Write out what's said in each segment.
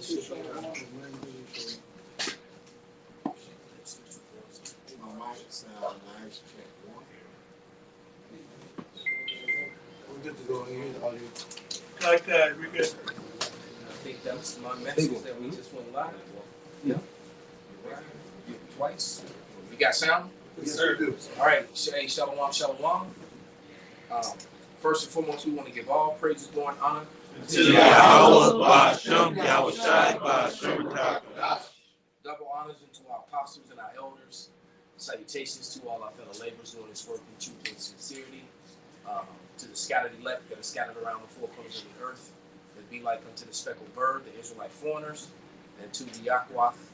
Good to go in the audio. Okay, we good. I think that's my message that we just went live for. Yeah. Twice. We got sound? Yes, sir. All right. Hey, shalom, shalom. First and foremost, we want to give all praises, glory, and honor To Yahweh, Ba'ashem, Yahweh Shai, Ba'ashem, double honors unto our apostles and our elders. Salutations to all our fellow laborers doing this work in truth and sincerity. To the scattered elect that are scattered around the four corners of the earth, that be like unto the speckled bird, the Israelite foreigners, and to the Yakwath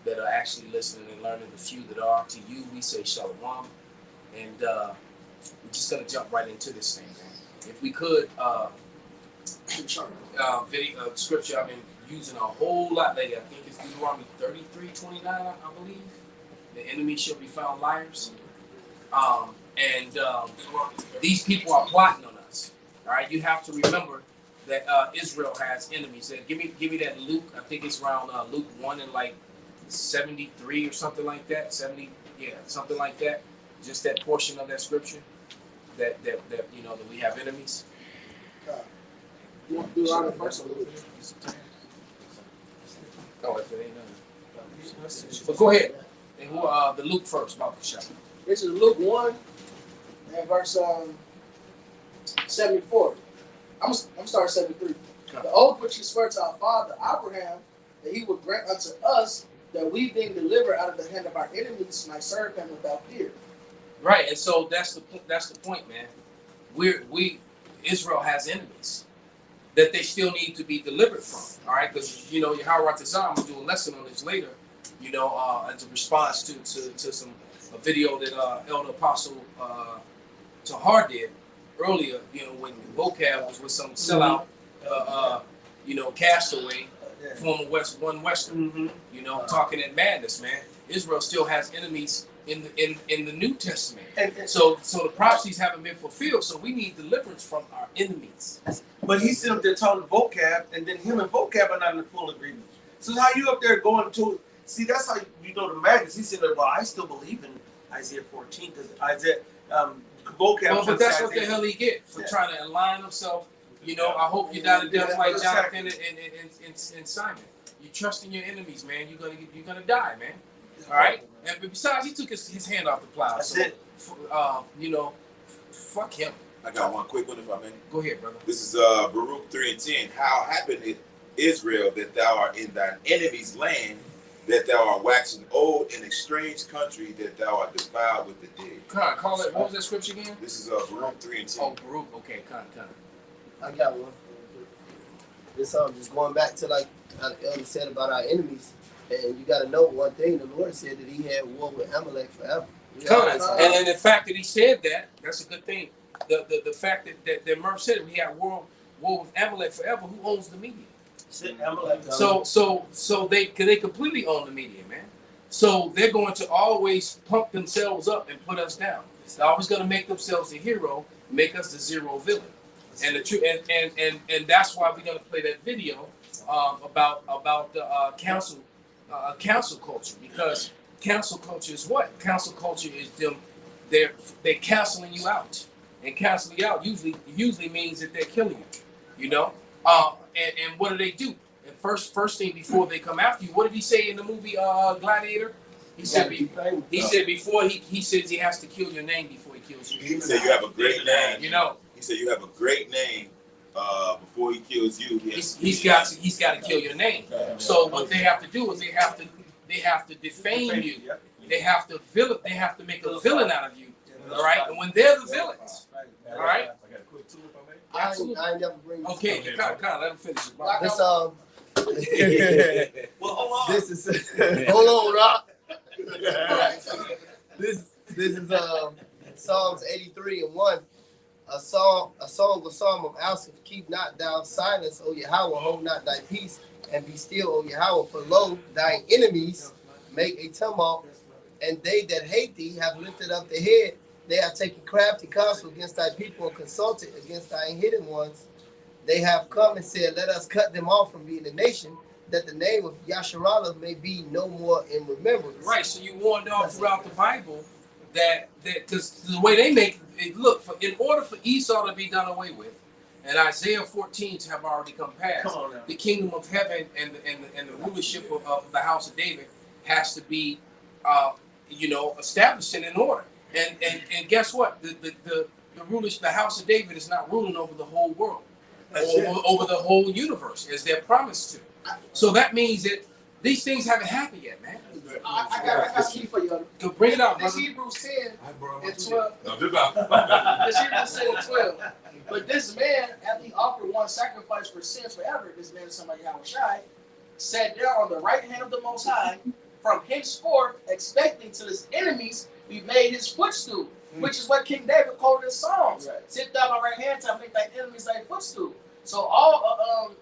that are actually listening and learning, the few that are. To you, we say shalom. And we're just going to jump right into this thing, man. If we could, scripture I've been using a whole lot lately. I think it's Deuteronomy 33:29, I believe. The enemy shall be found liars. These people are plotting on us. All right, you have to remember that Israel has enemies. Give me that Luke. I think it's around Luke 1 and like 73 or something like that. 70, yeah, something like that. Just that portion of that scripture that you know that we have enemies. You want to do Deuteronomy first? Oh, if it ain't none. But go ahead. And the Luke first, Bible shop. This is Luke 1 and verse 74. I'm starting 73. The oath which he swore to our father Abraham that he would grant unto us that we being delivered out of the hand of our enemies might serve him without fear. Right, and so that's the point, man. Israel has enemies that they still need to be delivered from. All right, because you know Yahweh Ratazam will do a lesson on this later. You know, as a response to a video that Elder Apostle Tahar did earlier. You know, when Vocab was with some sellout, castaway, former Western. Mm-hmm. You know, talking that madness, man. Israel still has enemies in the New Testament. So the prophecies haven't been fulfilled. So we need deliverance from our enemies. But he's sitting up there talking Vocab, and then him and Vocab are not in full agreement. So how you up there going to see? That's how you know the madness. He said, "Well, I still believe in Isaiah 14 because Isaiah Vocab." Well, but that's what the hell he get for trying to align himself. You know, I hope you die to death like Jonathan and Simon. You trust in your enemies, man. You're gonna die, man. All right. And besides, he took his hand off the plow. That's so, it. Fuck him. I got one quick one if I may. Go ahead, brother. This is Baruch 3:10. How happened it, Israel, that thou art in thine enemy's land, that thou art waxing old in a strange country, that thou art defiled with the dead? Call it. What was that scripture again? This is Baruch 3:10. Oh, Baruch. Okay, Con. I got one. This just going back to like how the elder said about our enemies. And you got to know one thing: the Lord said that He had war with Amalek forever. And the fact that He said that's a good thing. The fact that Murph said we had war with Amalek forever. Who owns the media? So they completely own the media, man. So they're going to always pump themselves up and put us down. They're always going to make themselves the hero, make us the zero villain. And the truth, and that's why we're going to play that video about the council culture, because council culture is what? Council culture is them. They're canceling you out, and canceling you out usually means that they're killing you. You know, and what do? And first thing before they come after you, what did he say in the movie Gladiator? He said before he says he has to kill your name before he kills you. He said you have a great name. You know. He said you have a great name. Before he kills you, he's got to kill your name. So what they have to do is they have to defame you. They have to make a villain out of you. All right, and when they're the villains, all right. I got a quick tool if I may. I ain't never bring this. Okay, kind of let him finish. This Well, hold on. This is hold on, Rock. This is Psalms 83:1. A song of Psalm of Asaph. Keep not thou silence, O Yahweh, hold not thy peace, and be still, O Yahweh, for lo, thine enemies make a tumult, and they that hate thee have lifted up the head. They have taken crafty counsel against thy people and consulted against thy hidden ones. They have come and said, let us cut them off from being a nation, that the name of Yasharallah may be no more in remembrance. Right. So you warned all throughout the Bible that because the way they make it look, in order for Esau to be done away with, and Isaiah 14 to have already come past, Come on now. the kingdom of heaven and the rulership of the house of David has to be, established and in order. And guess what? The rulers, the house of David is not ruling over the whole world, over the whole universe, as they're promised to. So that means that these things haven't happened yet, man. I got some for you. Go bring it out, This brother. Hebrews 10 and 12. No, do not. This Hebrews 10 and 12. But this man, after he offered one sacrifice for sins forever, this man is somebody Yahushai, sat down on the right hand of the Most High, from henceforth expecting till his enemies be made his footstool, which is what King David quoted in Psalms. Right. Sit down on my right hand to make thy enemies thy footstool. So all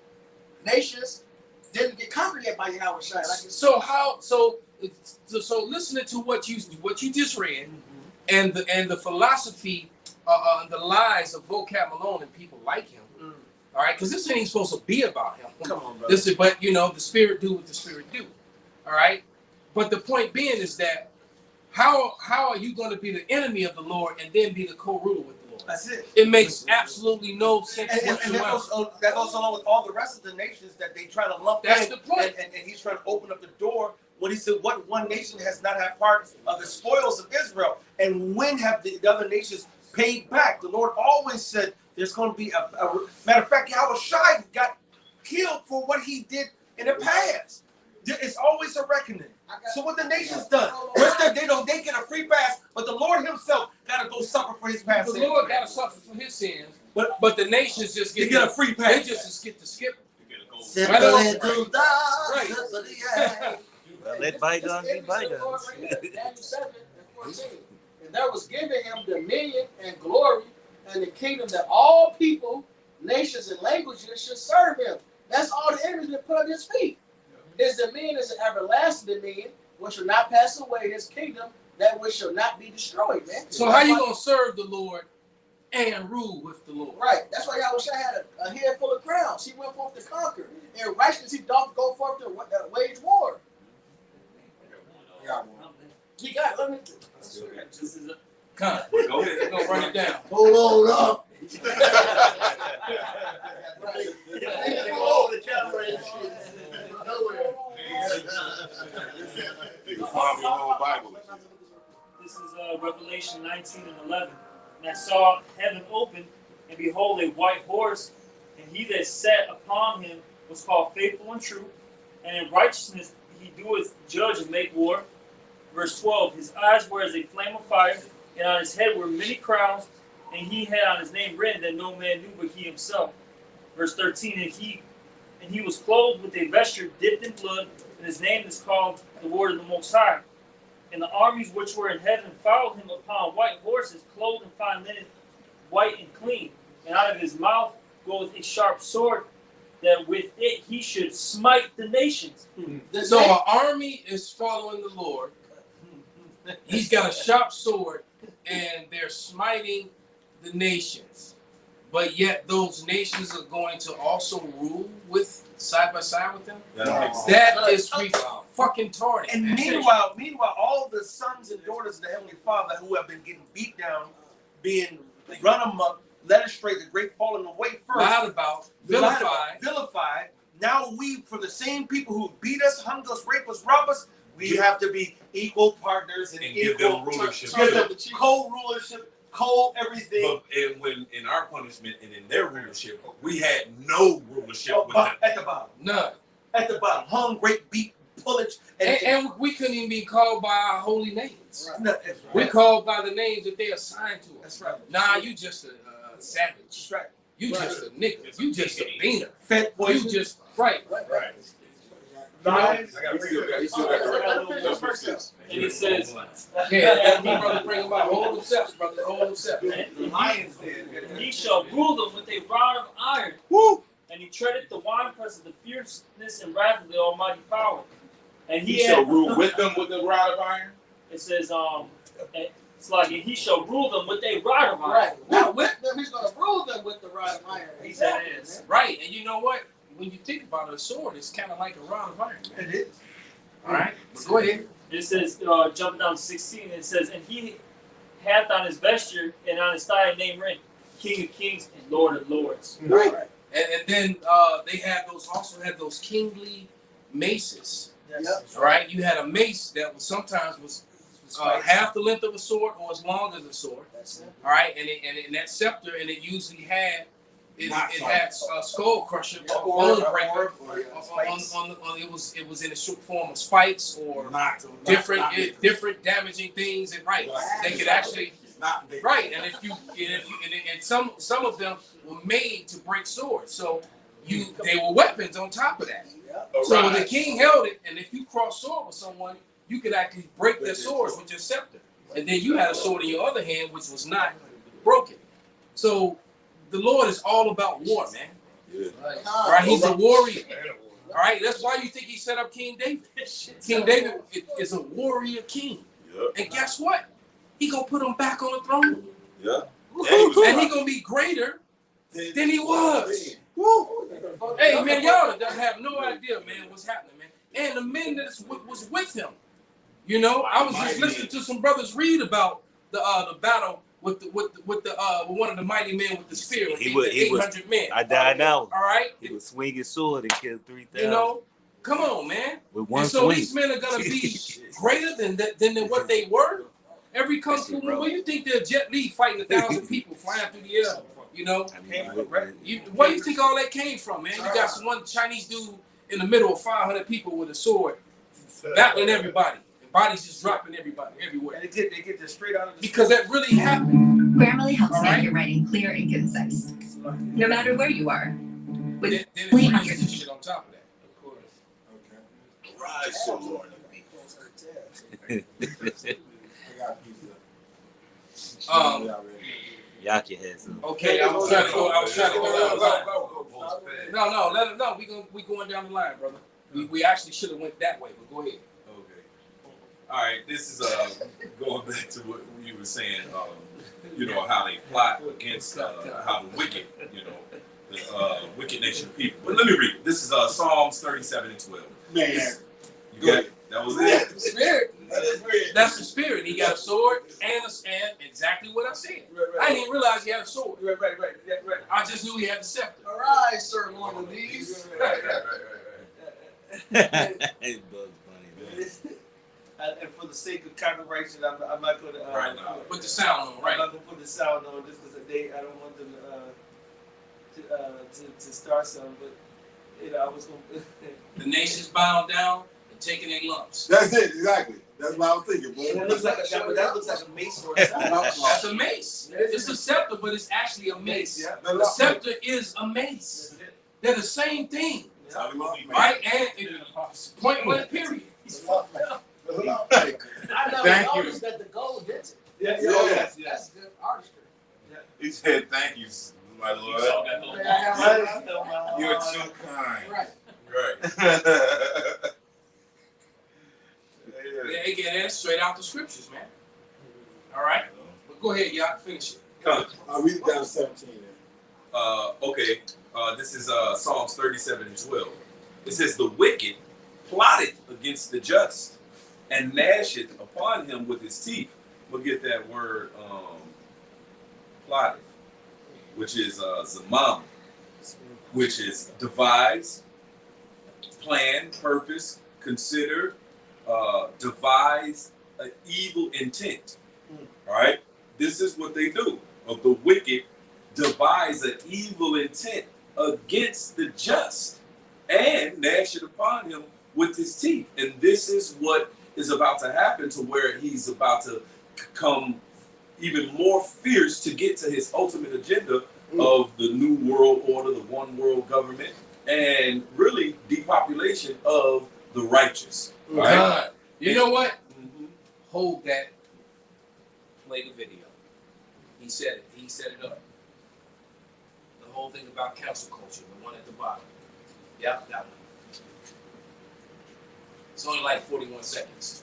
nations didn't get conquered yet by Yahushai. Like So listening to what you just read, and the philosophy, the lies of vocab Malone and people like him. All right, because this ain't supposed to be about him. Come on, bro. This is, but the spirit do what the spirit do. All right, but the point being is that how are you going to be the enemy of the Lord and then be the co-ruler with the Lord? That's it. It makes absolutely no sense And whatsoever. that goes along with all the rest of the nations that they try to lump That's in. the point. And he's trying to open up the door when he said, what one nation has not had part of the spoils of Israel? And when have the other nations paid back? The Lord always said there's going to be a matter of fact, Yahushua got killed for what he did in the past. It's always a reckoning. So what the nations done? They get a free pass, but the Lord himself got to go suffer for his past The sins. Lord got to suffer for his sins, But but the nations just they get get a free They pass. just get to skip. Right. Well, let bygones be bygones. Daniel 7 and 14. And there was given him dominion and glory and the kingdom that all people, nations, and languages should serve him. That's all the enemies been put on his feet. His dominion is an everlasting dominion, which will not pass away. His kingdom, that which shall not be destroyed, man. So how you gonna serve the Lord and rule with the Lord? Right. That's why Yahushua had a head full of crowns. He went forth to conquer. In righteousness, he doth go forth to wage war. He got, let me. Come, go ahead. We're gonna run it down. Hold on up. This is Revelation 19 and 11. And I saw heaven open, and behold, a white horse, and he that sat upon him was called Faithful and True, and in righteousness he doeth judge and make war. Verse 12, his eyes were as a flame of fire, and on his head were many crowns, and he had on his name written that no man knew but he himself. Verse 13, and he was clothed with a vesture dipped in blood, and his name is called the Word of the Most High. And the armies which were in heaven followed him upon white horses, clothed in fine linen, white and clean. And out of his mouth goeth a sharp sword, that with it he should smite the nations. So an army is following the Lord. He's got a sharp sword, and they're smiting the nations. But yet those nations are going to also rule with side by side with them. That is fucking tardy. And meanwhile, all the sons and daughters of the Heavenly Father who have been getting beat down, being run amok, led astray, the great falling away first, lied about, vilified. Now we, for the same people who beat us, hung us, raped us, robbed us, we have to be equal partners and give equal them rulership. give them co-rulership, co-everything. But and when in our punishment and in their rulership, we had no rulership with them. At the bottom. None. At the bottom. Hung, raped, beat, pillage. And we couldn't even be called by our holy names. Right. We're called by the names that they assigned to us. That's right. Nah, you just a savage. That's right. You just a nigga. You just a beaner. Fed poison. You just right. Lies. I got to read it. And it says, Yeah, he brother bring about hold themselves, brother, hold themselves. and he shall rule them with a rod of iron. Woo! And he treadeth the winepress of the fierceness and wrath of the Almighty power. And He shall rule with them with the rod of iron. It says, it's like, and he shall rule them with a rod of iron. Right. Now with them, he's going to rule them with the rod of iron. Exactly. Right, and you know what? when you think about it, a sword is kind of like a rod of iron. Man. It is. All right, but go ahead. It says, jumping down to 16, it says, and he hath on his vesture and on his thigh a name written, King of Kings and Lord of Lords. Right. And then they also had those kingly maces. Yes. Right? You had a mace that was sometimes half the length of a sword or as long as a sword. All right, and that scepter, and it usually had had a skull crusher, bone breaker. It was in a short form of spikes or different damaging things, and they could actually and some of them were made to break swords, so they were weapons on top of that. So the king held it, and if you cross sword with someone, you could actually break their swords with your scepter, and then you had a sword in your other hand which was not broken. So the Lord is all about war, man. Yeah. All right, he's a warrior. All right, that's why you think he set up King David. King David is a warrior king. Yep. And guess what? He gonna put him back on the throne. Yeah. And he gonna be greater than he was. Hey, man, y'all don't have no idea, man, what's happening, man. And the men that was with him. You know, I was just listening to some brothers read about the battle with one of the mighty men with the spear, with 800 men. I died now. All right? He was swinging sword and killed 3,000. You know, come on, man. With one and so swing. these men are gonna be greater than what they were. Every kung fu movie, well, you think they're Jet Li fighting 1,000 people flying through the air? You know, where do you think all that came from, man? You got some one Chinese dude in the middle of 500 people with a sword, battling everybody. And bodies just dropping everywhere. And they get this straight out of the Because that really happened. Grammarly helps All make right. your writing clear and concise, no matter where you are. With Then it 300 brings this shit on top of that. Of course. Rise, so Lord. Yaki had some. Okay, I was trying to go down the line. No, let him know. We going down the line, brother. We actually should have went that way, but go ahead. Okay. All right. This is going back to what you were saying. You know how they plot against how the wicked, the wicked nation people. But let me read. This is Psalms 37:12. Man. You got it? That was it. The spirit. That's the spirit. He got a sword and exactly what I said. I didn't even realize he had a sword. Right. I just knew he had the scepter. All right, Sir Lord of these. It's Bugs Bunny, man. And for the sake of copyright, I'm not going to Right now. Put the sound on, right? I'm not going to put the sound on just because I don't want them to start something. But I was going to. The nation's bowing down and taking their lumps. That's it, exactly. That's what I was thinking, boy. That looks like a mace or a That's a mace. It's a scepter, but it's actually a mace. The scepter is a mace. They're the same thing, right? And it's point blank, period. I never noticed that the gold hits it. Yes. That's good artistry. He said, "Thank you, my Lord. You're too kind." Right. Right. They get that straight out the scriptures, man. All right? But go ahead, y'all, finish it. I'll read it down to 17. Okay. This is Psalms 37:12. It says, "The wicked plotted against the just, and gnasheth upon him with his teeth." We'll get that word plotted, which is zamam, which is devise, plan, purpose, consider, devise an evil intent. All right? This is what they do. Of the wicked devise an evil intent against the just and gnash it upon him with his teeth. And this is what is about to happen, to where he's about to come even more fierce to get to his ultimate agenda of the new world order, the one world government, and really depopulation of the righteous. Right? God. You know what? Hold that. Play the video. He said it. He set it up. The whole thing about cancel culture, the one at the bottom. Yep, that one. It's only like 41 seconds.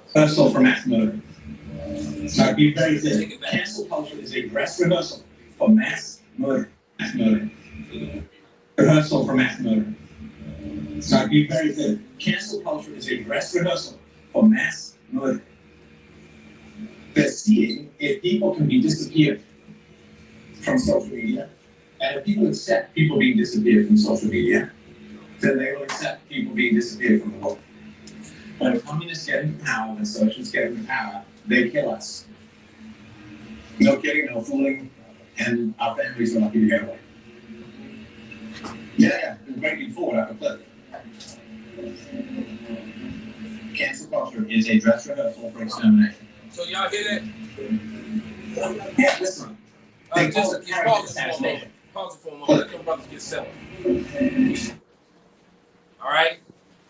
Special for Max Miller. So I'd be very clear. Cancel culture is a dress rehearsal for mass murder. Mass murder. Rehearsal for mass murder. So I'd be very clear. Cancel culture is a dress rehearsal for mass murder. They're seeing if people can be disappeared from social media, and if people accept people being disappeared from social media, then they will accept people being disappeared from the world. When communists get into power, when socialists get into power, they kill us. No kidding, no fooling, and our families are lucky to get away. Yeah, we're breaking forward after clip. Cancel culture is a dress rehearsal for extermination. So y'all hear that? Yeah, listen. They call it character Pause it assassination. for a moment. Let them brothers get settled. All right?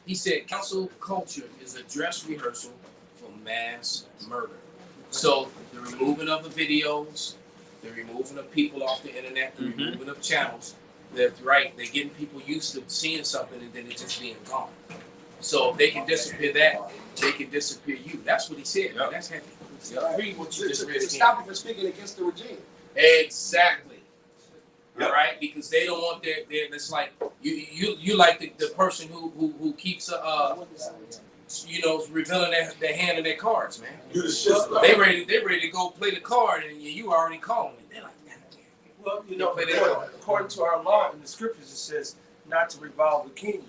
He said cancel culture is a dress rehearsal for mass murder. So the removing of the videos, the removing of people off the internet, the removing of channels, that's right. They're getting people used to seeing something and then it's just being gone. So if they can disappear that, they can disappear you. That's what he said. Yep. That's heavy. I agree with what you just read To again. stop you from speaking against the regime. Exactly. All right, because they don't want their it's like you like the person who keeps revealing their hand in their cards, man. You the shit. They ready to go play the card and you already calling it. They're like, Well, according to our law in the scriptures, it says not to revile the king.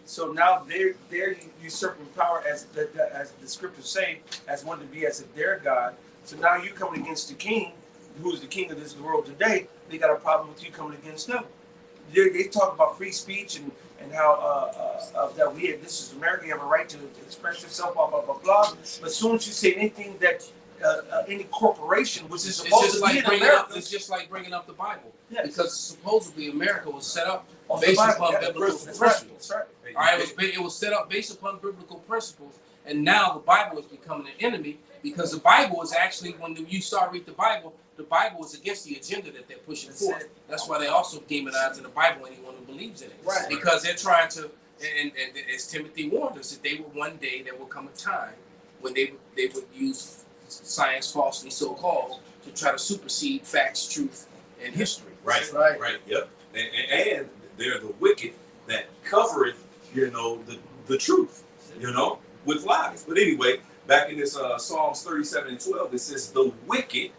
So now they're usurping power as the scriptures say, as one to be as if they're God. So now you coming against the king, who is the king of this world today. They got a problem with you coming against them. They talk about free speech and how that this is America, you have a right to express yourself, blah blah blah blah. But as soon as you say anything that any corporation, which is supposed to be in America, it's just like bringing up the Bible, yes. because supposedly America was set up On based the upon Bible, biblical that's principles. right. All right, it was set up based upon biblical principles, and now the Bible is becoming an enemy because the Bible is actually, when you start reading the Bible is against the agenda that they're pushing forth. That's why they also demonize in the Bible anyone who believes in it, Right. because they're trying to, and as Timothy warned us, that there will come a time when they would use science falsely so-called to try to supersede facts, truth, and history. Right. Yep. And they're the wicked that covereth, the truth, with lies. But anyway, back in this Psalms 37:12, it says, the wicked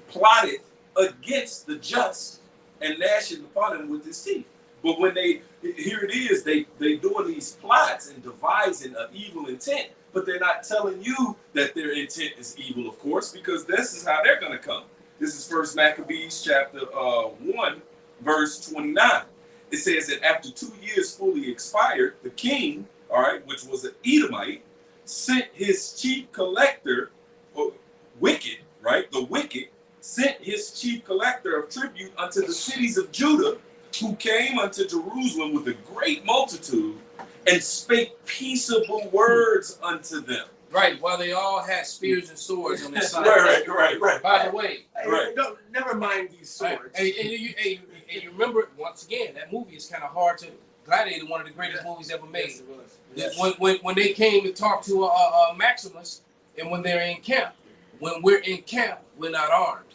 plotteth against the just and gnasheth upon him with his teeth. But when here it is, they doing these plots and devising an evil intent, but they're not telling you that their intent is evil, of course, because this is how they're going to come. This is 1 Maccabees chapter 1, verse 29. It says that after 2 years fully expired, the king, all right, which was an Edomite, sent his chief collector, wicked, right? The wicked sent his chief collector of tribute unto the cities of Judah, who came unto Jerusalem with a great multitude, and spake peaceable words unto them. Right, while they all had spears and swords on their side. Right. By the way, Never mind these swords. and you remember, once again, that movie is kind of hard to. Gladiator, one of the greatest movies ever made. Yes. When they came to talk to Maximus, and when they're in camp, when we're in camp, we're not armed.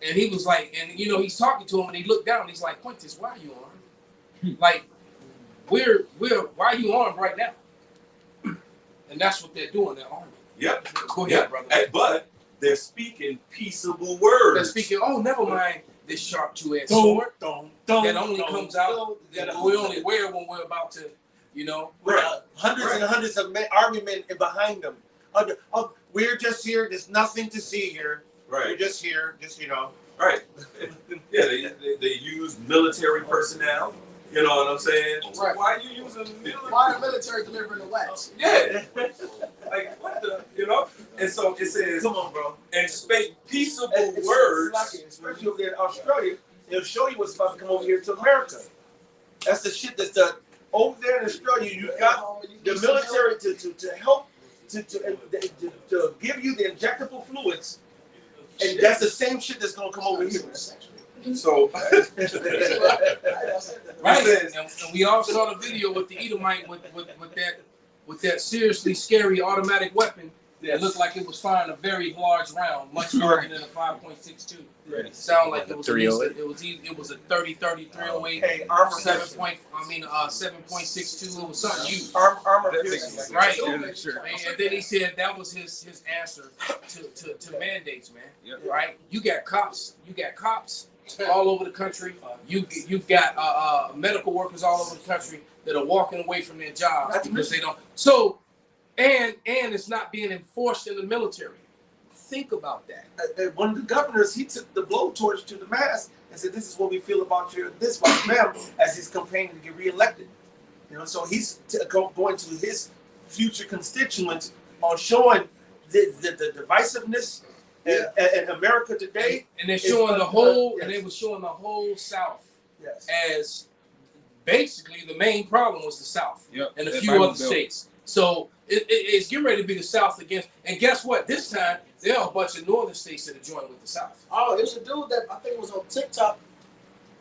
And he was like, and he's talking to him, and he looked down, and he's like, Quintus, why are you armed? Like, why are you armed right now? And that's what they're doing, they're armed. Yep. Go ahead, brother. But they're speaking peaceable words. They're speaking, never mind this sharp two-edged sword that only comes out, that we only wear when we're about to, With hundreds and hundreds of argument behind them. We're just here. There's nothing to see here. Right. We're just here. Right. Yeah, they use military personnel. You know what I'm saying? Right. Why are you using military? Why the military delivering the wax? Yeah. Like, what the, And so it says, Come on, bro. and spake peaceable It's words. lucky, especially over there in Australia. They'll show you what's about to come over here to America. That's the shit that's done over there in Australia. You got the military to help to give you the injectable fluids, and that's the same shit that's gonna come over here. So, right. And we all saw the video with the Edomite with that seriously scary automatic weapon, It looked like it was firing a very large round, much larger than a 5.62. It sounded like it was at least it was a 30-30 308. Hey, armor 7.62. It was something huge. Armor piercing. Right. And then he said that was his answer to mandates, man. Yep. Right? You got cops all over the country. You've got medical workers all over the country that are walking away from their jobs because they don't. So, and it's not being enforced in the military. Think about that. One of the governors, he took the blowtorch to the mass and said, "This is what we feel about this white man," as he's campaigning to get reelected. You know, so he's going to his future constituents on showing the divisiveness in America today. And they're showing the whole, and they were showing the whole South as basically the main problem was the South and a few other states. So it's getting ready to be the South against. And guess what? This time there are a bunch of northern states that are joining with the South. Oh, it was a dude that I think was on TikTok. I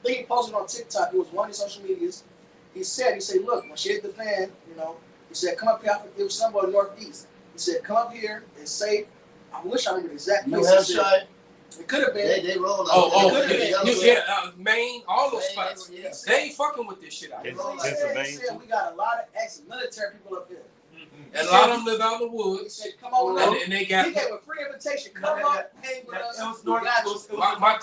think he posted on TikTok. It was one of his social medias. He said, look, when she hit the fan, you know, he said, come up here. It was somewhere northeast. He said, come up here and say, I wish I remember the exact place. New Hampshire. It could have been. They rolled. Maine, all those spots. They ain't fucking with this shit out here. He said, we got a lot of ex-military people up here. And a lot of them live out in the woods. He said, come on up. And they got. He gave a free invitation. Come up, hang with us. My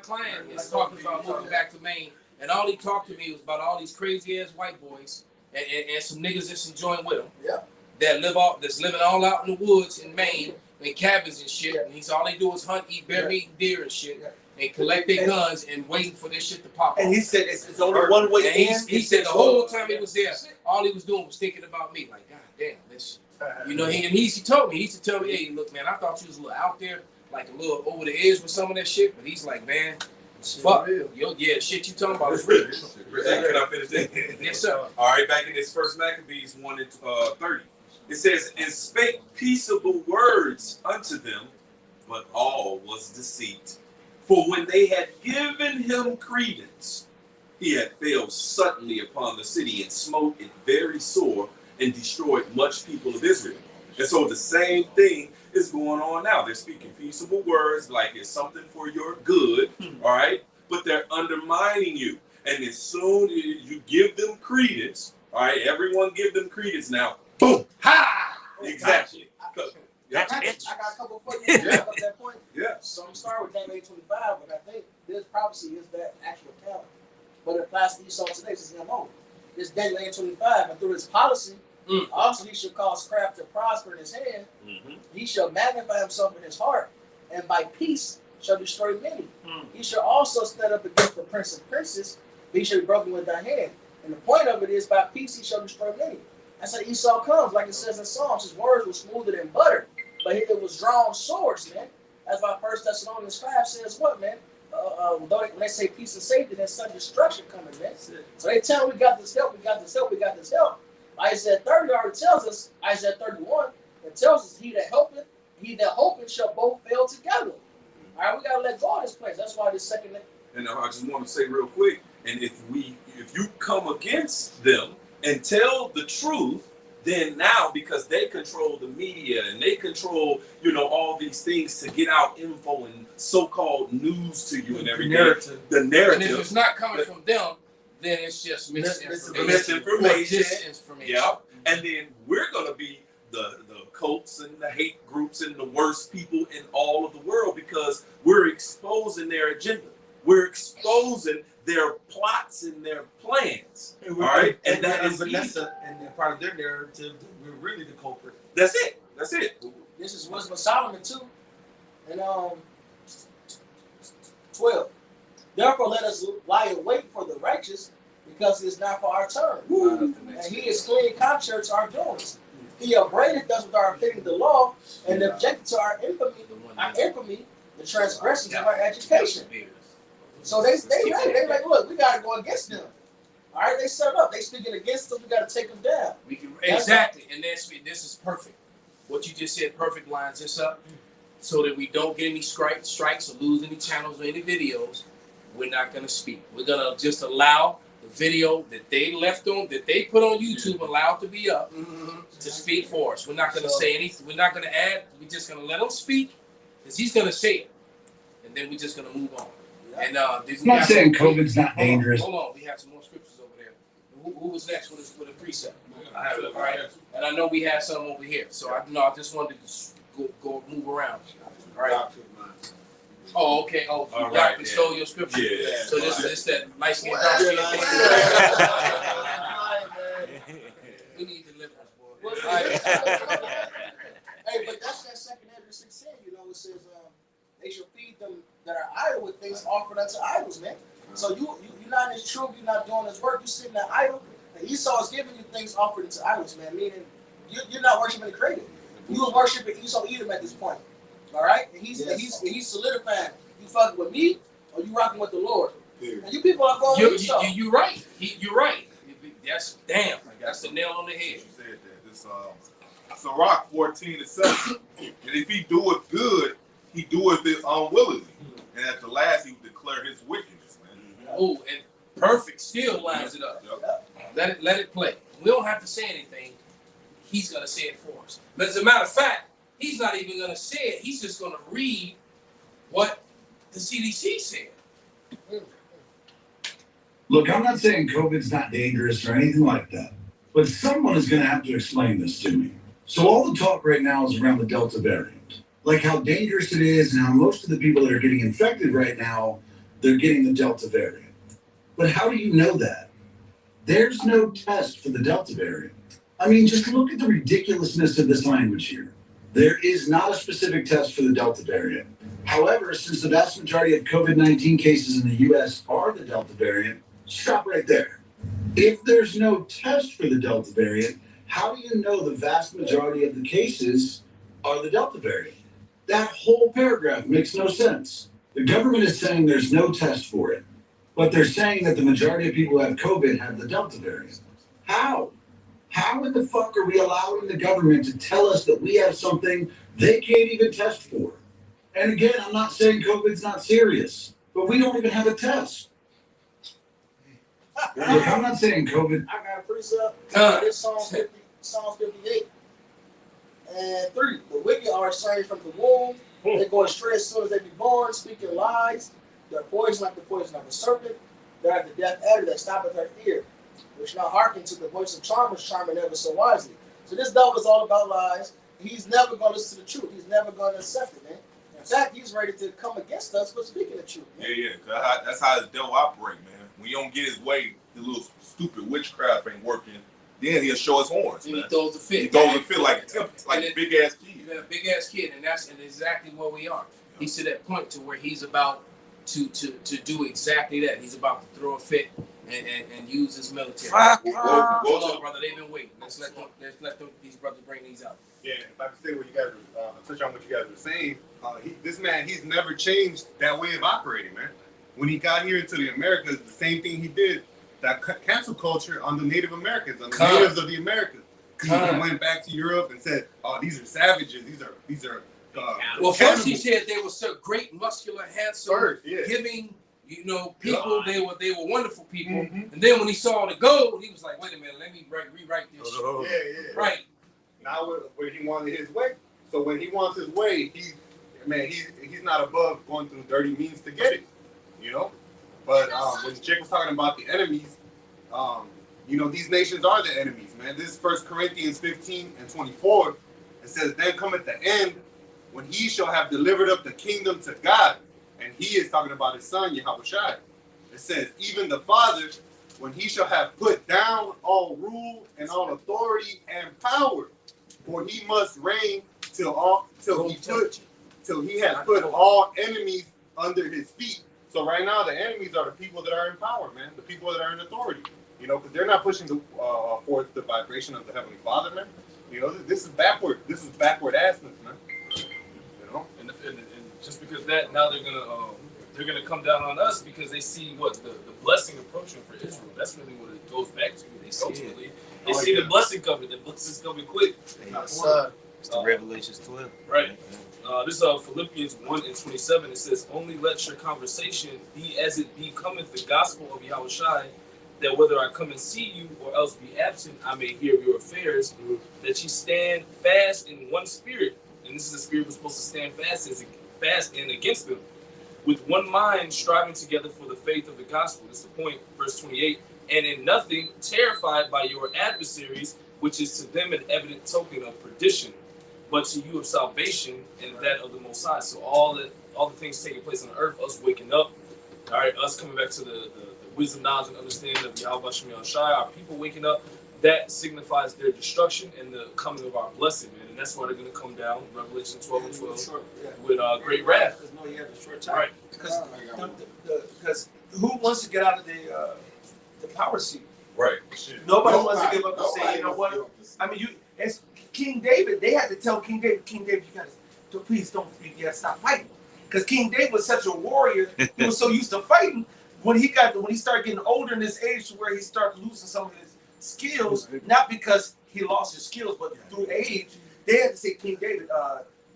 client is talking about moving back to Maine, and all he talked to me was about all these crazy ass white boys and some niggas that's enjoying with him. Yeah. That's living all out in the woods in Maine, in cabins and shit. And he's all they do is hunt, eat bear meat and deer and shit, and collect their guns and waiting for this shit to pop And off. he said it's only one way And in. he said the whole time he was there, all he was doing was thinking about me. Like, God damn, this. You know, he used to tell me, hey, look, man, I thought you was a little out there, like a little over the edge with some of that shit. But he's like, man, fuck, the shit you talking about is real. Can I finish that? Yes, sir. All right, back in this first Maccabees 1:30, it says, "And spake peaceable words unto them, but all was deceit. For when they had given him credence, he had failed suddenly upon the city and smote it very sore and destroyed much people of Israel." And so the same thing is going on now. They're speaking peaceable words like it's something for your good, all right? But they're undermining you. And as soon as you give them credence, all right, everyone give them credence now. Boom! Ha! Exactly. I got a couple for you about that point. Yeah. So I'm starting with Daniel 8:25, but I think this prophecy is that actual account. But it applies to Esau today since I'm old. This Daniel 8:25, and through his policy, also he shall cause craft to prosper in his hand. He shall magnify himself in his heart, and by peace shall destroy many. He shall also stand up against the prince of princes, but he shall be broken with thy hand. And the point of it is, by peace he shall destroy many. That's how Esau comes, like it says in Psalms. His words were smoother than butter, but it was drawn swords, man. That's why 1 Thessalonians 5 says what, man? When they say peace and safety, there's some destruction coming, man. So they tell we got this help, we got this help, we got this help. Isaiah 30 already tells us, Isaiah 31, it tells us, he that hopeth shall both fail together. All right, we got to let go of this place. That's why this second. And I just want to say real quick, and if you come against them and tell the truth, then now, because they control the media and they control, all these things to get out info and so-called news to you and everything. The narrative. And if it's not coming from them, then it's just misinformation. Misinformation. Yeah. And then we're going to be the cults and the hate groups and the worst people in all of the world because we're exposing their agenda. We're exposing their plots and their plans. All right? And that is Vanessa, and part of their narrative, we're really the culprit. That's it. This is Wisdom of Solomon too. And 12. Therefore let us lie in wait for the righteous, because it is not for our turn. And he is clean contrary to our doings. He upbraided us with our offending the law, and objected to our infamy, the transgressions of our education. So they ready. They like, look, we got to go against them. All right, they set up. They speaking against them. We got to take them down. Exactly, and this is perfect. What you just said perfect lines this up, so that we don't get any strikes or lose any channels or any videos. We're not going to speak. We're going to just allow the video that they left on, that they put on YouTube, allowed to be up to speak for us. We're not going to say anything. We're not going to add. We're just going to let him speak, because he's going to say it, and then we're just going to move on. And I'm not saying COVID's not dangerous. Hold on, we have some more scriptures over there. Who was next with a precept? I have it. All right, and I know we have some over here, so I just wanted to go move around. All right. Oh, okay. Oh, you got to stole your scripture. Yeah. So this that light skin. We need deliverance, boy. Hey, but that's that second Ezra 6:10, you know, it says they shall feed them that are idle with things offered unto idols, man. So you're not in his truth, you're not doing his work, you're sitting there idle. And Esau is giving you things offered unto idols, man, meaning you're not worshiping the creator. You are worshiping Esau Edom at this point. All right? And he's solidifying. You fucking with me or you rocking with the Lord? And you people are going with Esau. You're right. You're right. That's damn. That's the nail on the head. You said that. This Sirach 14:7. And if he do it good, he doeth it unwillingly. And at the last, he will declare his wickedness, man. Oh, and perfect still lines it up. Yep. Let it play. We don't have to say anything. He's gonna say it for us. But as a matter of fact, he's not even gonna say it. He's just gonna read what the CDC said. Look, I'm not saying COVID's not dangerous or anything like that, but someone is going to have to explain this to me. So all the talk right now is around the Delta variant, like how dangerous it is and how most of the people that are getting infected right now, they're getting the Delta variant. But how do you know that? There's no test for the Delta variant. I mean, just look at the ridiculousness of this language here. There is not a specific test for the Delta variant. However, since the vast majority of COVID-19 cases in the U.S. are the Delta variant, stop right there. If there's no test for the Delta variant, how do you know the vast majority of the cases are the Delta variant? That whole paragraph makes no sense. The government is saying there's no test for it, but they're saying that the majority of people who have COVID have the Delta variant. How? How in the fuck are we allowing the government to tell us that we have something they can't even test for? And again, I'm not saying COVID's not serious, but we don't even have a test. Look, I'm not saying COVID. I got a precept. This Psalm 58 and 3. The wicked are estranged from the womb. They go astray as soon as they be born, speaking lies. They're poison like the poison of a serpent. They are the deaf adder that stoppeth her ear, which now hearken to the voice of charmers, charming ever so wisely. So this devil is all about lies. He's never going to listen to the truth. He's never going to accept it, man. In fact, he's ready to come against us for speaking the truth, man. Yeah. That's how the devil operate, man. When you don't get his way, the little stupid witchcraft ain't working. Then he'll show his horns. And he throws a fit. He throws a fit like a big ass kid. You're a big ass kid, and that's exactly where we are. He's to that point to where he's about to do exactly that. He's about to throw a fit and use his military. Hold on, brother. They've been waiting. Let's let these brothers bring these out. Yeah, if I can say what you guys touch on what you guys were saying, this man, he's never changed that way of operating, man. When he got here into the Americas, the same thing he did, that cancel culture on the Native Americans, on the natives of the Americas. He went back to Europe and said, "Oh, these are savages. These are." Well, first he said they were so great, muscular, handsome, giving, people. They were wonderful people. And then when he saw the gold, he was like, "Wait a minute, let me rewrite this." Yeah. Right. Now where he wanted his way. So when he wants his way, he's not above going through dirty means to get it, But when Jake was talking about the enemies, these nations are the enemies, man. This is 1 Corinthians 15:24. It says, "Then cometh the end, when he shall have delivered up the kingdom to God." And he is talking about his son, Yahushua. It says, "Even the Father, when he shall have put down all rule and all authority and power, for he must reign till he has put all enemies under his feet." So right now, the enemies are the people that are in power, man. The people that are in authority. Because they're not pushing forth the vibration of the Heavenly Father, man. This is backward. This is backward assness, man. And just because that, now they're gonna come down on us because they see what the blessing approaching for Israel. That's really what it goes back to. They see the blessing coming. The blessing's coming quick. It's the Revelations 12. Right. This is Philippians 1:27. It says, "Only let your conversation be as it becometh the gospel of Yahushua, that whether I come and see you or else be absent, I may hear of your affairs, that you stand fast in one spirit. And this is the spirit we're supposed to stand fast in against them, with one mind striving together for the faith of the gospel. That's the point, verse 28. And in nothing terrified by your adversaries, which is to them an evident token of perdition, but to you of salvation and that of the Most High. So all the things taking place on the earth, us waking up, all right, us coming back to the wisdom, knowledge, and understanding of Yahweh Shemi Shai, our people waking up, that signifies their destruction and the coming of our blessing, man. And that's why they're going to come down, Revelation 12 and 12, with great wrath. No, he had a short time. Right. Because who wants to get out of the power seat? Right. Nobody wants to give up and say, you know what? I mean, as King David, they had to tell King David, you gotta, please don't, you gotta stop fighting. Because King David was such a warrior, he was so used to fighting. When he started getting older in this age, to where he started losing some of his skills, not because he lost his skills, but through age, they had to say, King David,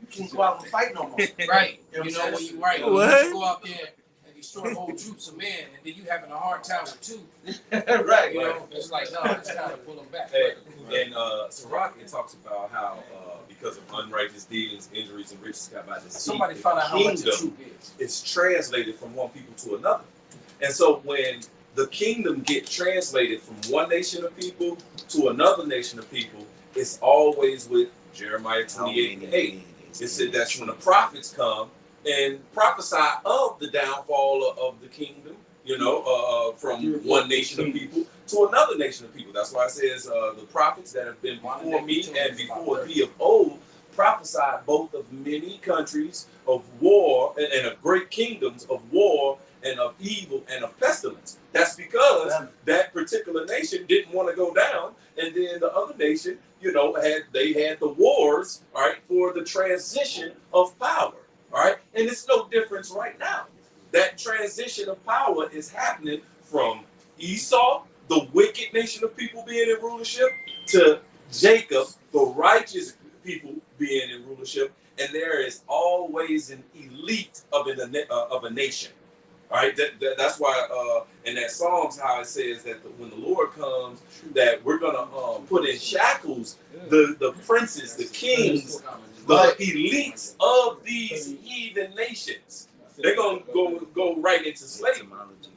you can't go out and fight no more. Right. You know when you what? you go out there and destroy whole troops of men, and then you having a hard time with two. Right. You know, it's like, no, it's time to pull them back. And Sirach, it talks about how because of unrighteous dealings, injuries, and riches got by deceit, Somebody found out how much the truth is. It's translated from one people to another. And so when the kingdom gets translated from one nation of people to another nation of people, it's always with Jeremiah 28:8. It said that's when the prophets come and prophesy of the downfall of the kingdom, from one nation of people to another nation of people. That's why it says the prophets that have been before me and before thee of old prophesied both of many countries of war and of great kingdoms of war and of evil and of pestilence. That's because that particular nation didn't want to go down, and then the other nation, had the wars, all right, for the transition of power, all right, and it's no difference right now. That transition of power is happening from Esau, the wicked nation of people being in rulership, to Jacob, the righteous people being in rulership, and there is always an elite of a nation. All right, that's why in that Psalms how it says that when the Lord comes, that we're gonna put in shackles the princes, the kings, the elites of these heathen nations. They're gonna go right into slavery.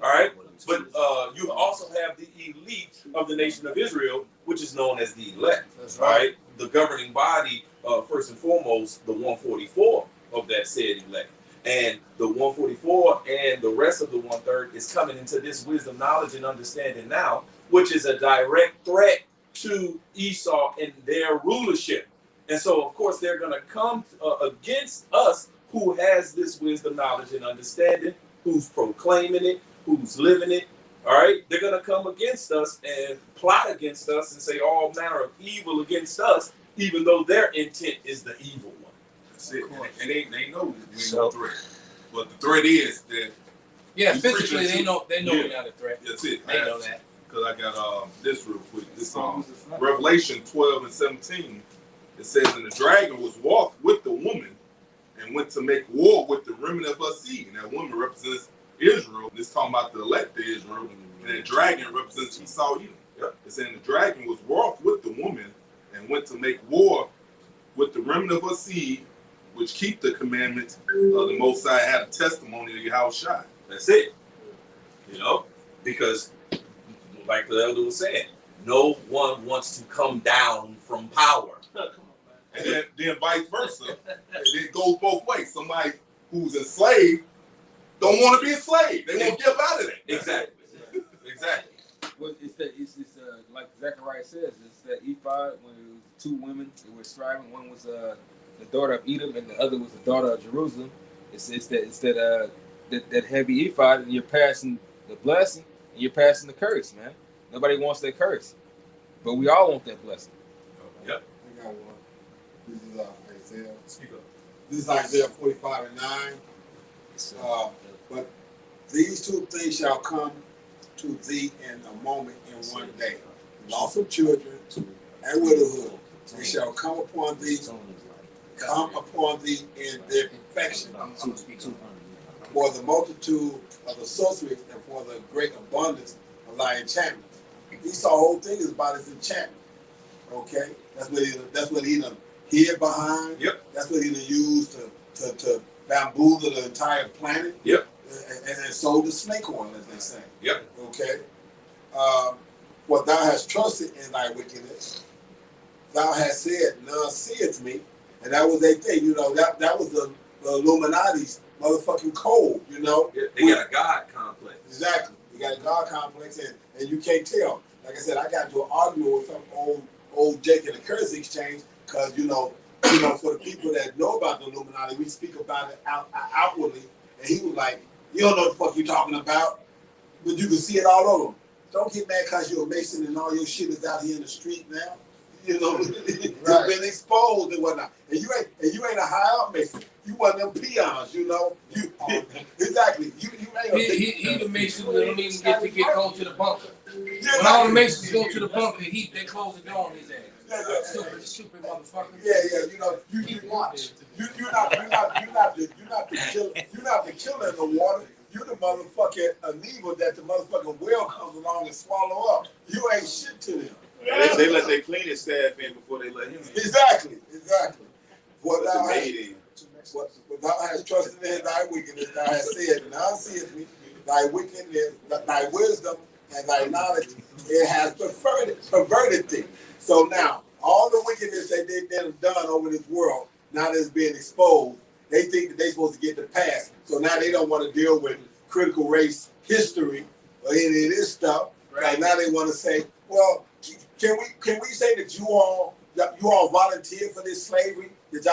All right, but you also have the elite of the nation of Israel, which is known as the elect. All right, the governing body, first and foremost, the 144 of that said elect. And the 144 and the rest of the 1/3 is coming into this wisdom, knowledge, and understanding now, which is a direct threat to Esau and their rulership. And so, of course, they're going to come against us who has this wisdom, knowledge, and understanding, who's proclaiming it, who's living it. All right, they're going to come against us and plot against us and say all manner of evil against us, even though their intent is the evil one. That's it. And they know we no threat. But the threat is that physically they know we're not a threat. That's it. They know that. Because I got this real quick. This Revelation 12 and 17. It says, and the dragon was walked with the woman and went to make war with the remnant of her seed. And that woman represents Israel. This talking about the elect of Israel. And the dragon represents Esau Edom. Yep. It's saying the dragon was walked with the woman and went to make war with the remnant of her seed, which keep the commandments of the Most High, have a testimony of Yahweh Shai. That's it. Because like the elder was saying, no one wants to come down from power. And then vice versa. It goes both ways. Somebody who's enslaved don't want to be enslaved. They won't get out of it. Exactly. Exactly. Well, it's like Zechariah says, it's that ephod when it was two women that were striving. One was the daughter of Edom, and the other was the daughter of Jerusalem. It's that heavy ephod, and you're passing the blessing, and you're passing the curse, man. Nobody wants that curse, but we all want that blessing. Yep. I got one. This is Isaiah. Speak up. This is Isaiah 45 and 9. But these two things shall come to thee in a moment, in one day: loss of children and widowhood. They shall come upon thee in their perfection, for the multitude of the sorceries and for the great abundance of thy enchantment. Esau's whole thing is about his enchantment. Okay, that's what he done hid behind. Yep. That's what he done used to bamboozle the entire planet. Yep. And sold the snake oil, as they say. Yep. Okay. What thou hast trusted in thy wickedness, thou hast said, none seeth me. And that was their thing, you know, that was the Illuminati's motherfucking code, you know. They got a God complex. Exactly. You got a God complex, and you can't tell. Like I said, I got into an argument with some old Jake in the currency exchange, because, you know, for the people that know about the Illuminati, we speak about it outwardly. And he was like, you don't know what the fuck you talking about, but you can see it all over. Don't get mad because you're a Mason and all your shit is out here in the street now. You know, it's been exposed and whatnot. And you ain't a high up Mason. You one of them peons, you know. Exactly. You ain't he the Mason that don't even get to go to the bunker. When all the Masons go to the bunker, they close the door on his ass. Stupid motherfucker. Yeah, you know, you watch. You're not the killer in the water. You the motherfucking amoeba that the motherfucking whale comes along and swallow up. You ain't shit to them. They let their cleaning staff in before they let him in. Exactly. What thou hast trusted in thy wickedness, thou hast said, none seeth me, thy wickedness, thy wisdom, and thy knowledge, it has perverted thee. So now, all the wickedness that they've done over this world, now that it's being exposed, they think that they're supposed to get the pass. So now they don't want to deal with critical race history or any of this stuff. Right. Now they want to say, well, can we say that you all volunteered for this slavery? That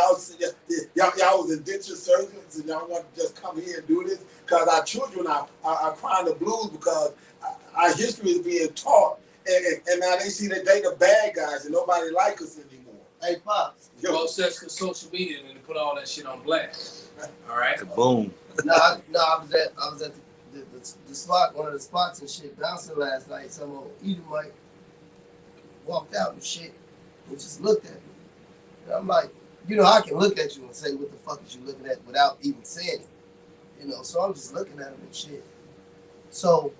y'all was indentured servants and y'all want to just come here and do this? Because our children are crying the blues because our history is being taught, and now they see that they the bad guys and nobody like us anymore. Hey, Pops. Well, that's because social media and they put all that shit on blast. All right. Boom. I was at the spot, one of the spots and shit, bouncing last night. Some old Edomite walked out and shit and just looked at me. And I'm like, you know, I can look at you and say, what the fuck is you looking at without even saying it? You know, so I'm just looking at him and shit. So,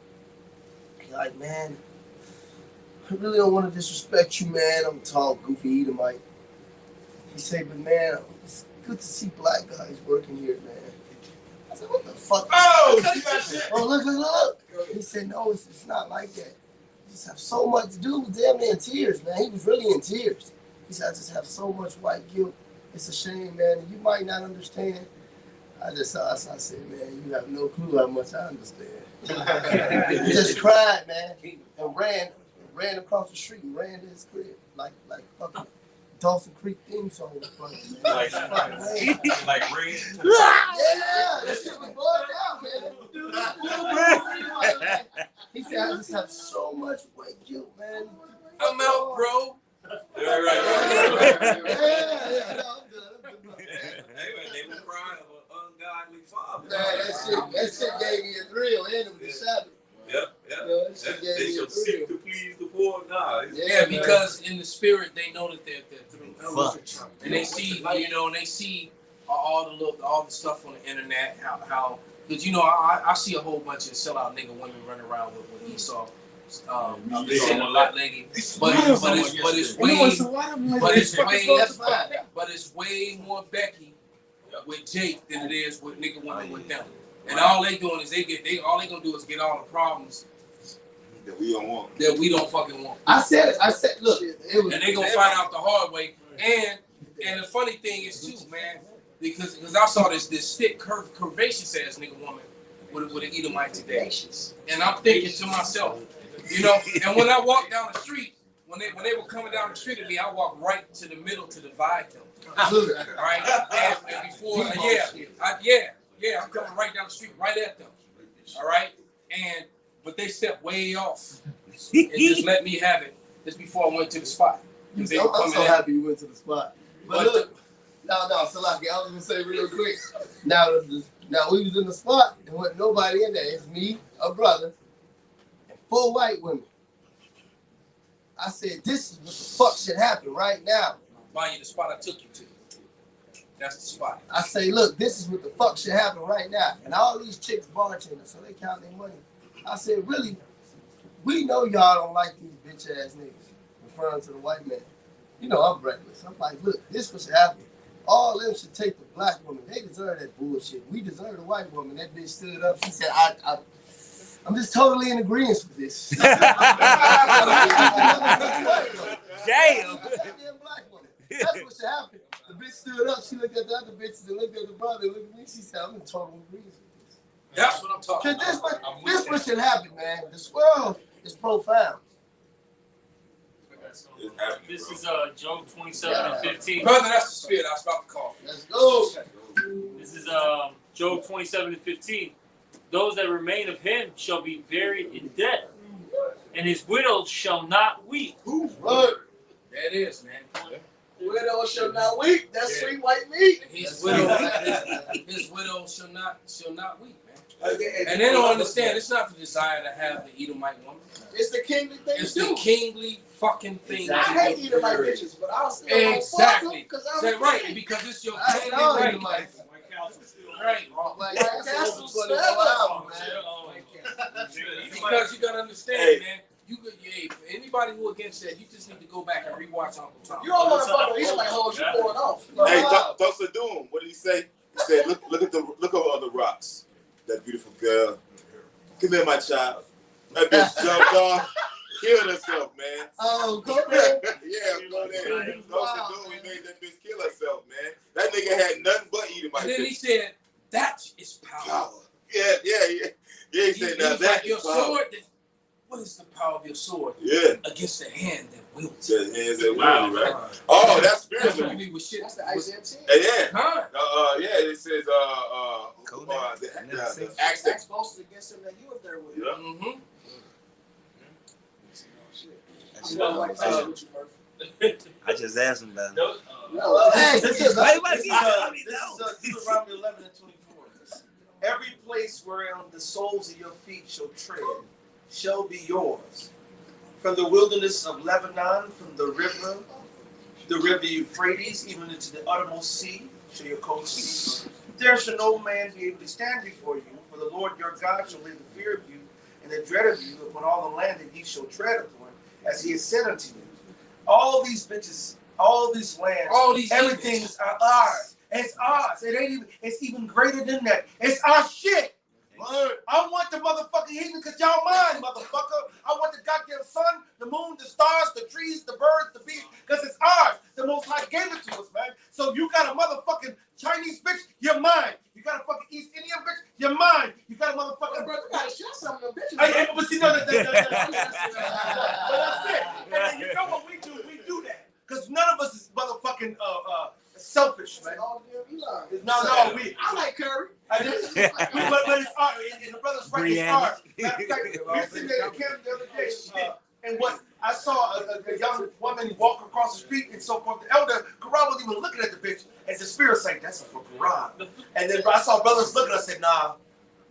like, man, I really don't want to disrespect you, man. I'm a tall, goofy Edomite. He said, but man, it's good to see black guys working here, man. I said, what the fuck? Oh, see that shit? Oh, look. He said, no, it's not like that. You just have so much to do with damn near in tears, man. He was really in tears. He said, I just have so much white guilt. It's a shame, man. You might not understand. I said, man, you have no clue how much I understand. He just cried, man, and ran across the street, ran to his crib, like fucking Dawson Creek theme song was playing. Like Red. Yeah, that shit was bugged out, man. He said, I just have so much white guilt, man. I'm out, bro. Yeah, right. Yeah, no, I'm good. They were crying of an ungodly father. Man, that shit gave me a thrill, and it was a Sabbath. Yep. They shall seek to please the poor God. Yeah, because in the spirit they know that they're through. And they see, you know, and they see all the stuff on the internet, how because you know I see a whole bunch of sellout nigga women running around with Esau. A lot lady, but it's way more Becky with Jake than it is with nigga women with them. And all they doing is all they gonna do is get all the problems that we don't want. That we don't fucking want. I said, look, and they gonna find out the hard way. And the funny thing is too, man, because I saw this thick curvaceous ass nigga woman with an Edomite today, and I'm thinking to myself, you know, and when I walk down the street, when they were coming down the street at me, I walked right to the middle to divide them. All right, and before, I'm coming right down the street, right at them. All right, but they stepped way off and just let me have it just before I went to the spot. I'm so happy you went to the spot. But look, so like I was gonna say real quick. Now we was in the spot and wasn't nobody in there. It's me, a brother, and 4 white women. I said, this is what the fuck should happen right now. Buy you the spot I took you to. That's the spot. I say, look, this is what the fuck should happen right now. And all these chicks bartenders, so they count their money. I said, really, We know y'all don't like these bitch ass niggas referring to the white man. You know I'm reckless. I'm like, look, this was happening. All of them should take the black woman. They deserve that bullshit. We deserve the white woman. That bitch stood up. She said, I'm just totally in agreement with this. Damn. Black woman. That's what should happen. The bitch stood up. She looked at the other bitches and looked at the brother and looked at me. She said, I'm in total agreement with this. That's what I'm talking about. This what should happen, man. The swirl is profound. This is Job 27:15. Brother, that's the spirit. I was about to call. Let's go. This is Job 27:15. Those that remain of him shall be buried in death, and his widow shall not weep. Right. That is, man. Widow shall not weep. That's sweet white meat. His widow shall not weep, man. And they don't understand. It's not the desire to have the Edomite woman. It's the kingly thing. It's the kingly fucking thing. I hate Edomite bitches, but I'll still exactly. Because right, because it's your kingly right. Right. Because you gotta understand, man. You could, for anybody who against that, you just need to go back and rewatch Uncle Tom. You don't want to fuck with Edomite hoes. You going off. Hey, Dr. Doom, what did he say? He said, look over the rocks. That beautiful girl. Come here, my child. That bitch jumped off, killed herself, man. Oh, go ahead. Yeah, go there. Dr. Doom, he made that bitch kill herself, man. That nigga had nothing but Edomite. And then he said, that is power. Yeah, he said, now that is power. Sword, what is the power of your sword? Yeah. Against the hand that wields. The hands that wield, right? Oh, that's spiritual. That's the Isaiah 10. Yeah. Huh? Yeah, it says, the acts that boasted against him that you were there with. Yeah. Mm-hmm. I just asked him about it. This is Deuteronomy 11 and 24. Every place wherein the soles of your feet shall tread shall be yours. From the wilderness of Lebanon, from the river Euphrates, even into the uttermost sea, shall your coast be. There shall no man be able to stand before you, for the Lord your God shall lay the fear of you and the dread of you upon all the land that ye shall tread upon, as he has said unto you. All these bitches, all these lands, everything is ours. It's ours. It ain't even. It's even greater than that. It's our shit. I want the motherfucking heathen because y'all mine, motherfucker. I want the goddamn sun, the moon, the stars, the trees, the birds, the beasts, because it's ours. The Most High gave it to us, man. So you got a motherfucking Chinese bitch, you're mine. You got a fucking East Indian bitch, you're mine. You got a motherfucking brother, you gotta share some of them bitches. But you know that. But that's it. And then you know what we do? We do that because none of us is motherfucking selfish, man. No, we. I like curry. But it's art, and the brother's right. It's art. Matter of fact, we were sitting there in camp the other day, and what I saw a young woman walk across the street and so forth. The elder Quran wasn't even looking at the bitch, and the spirit saying, "That's for Quran." And then I saw brothers looking. I said, "Nah,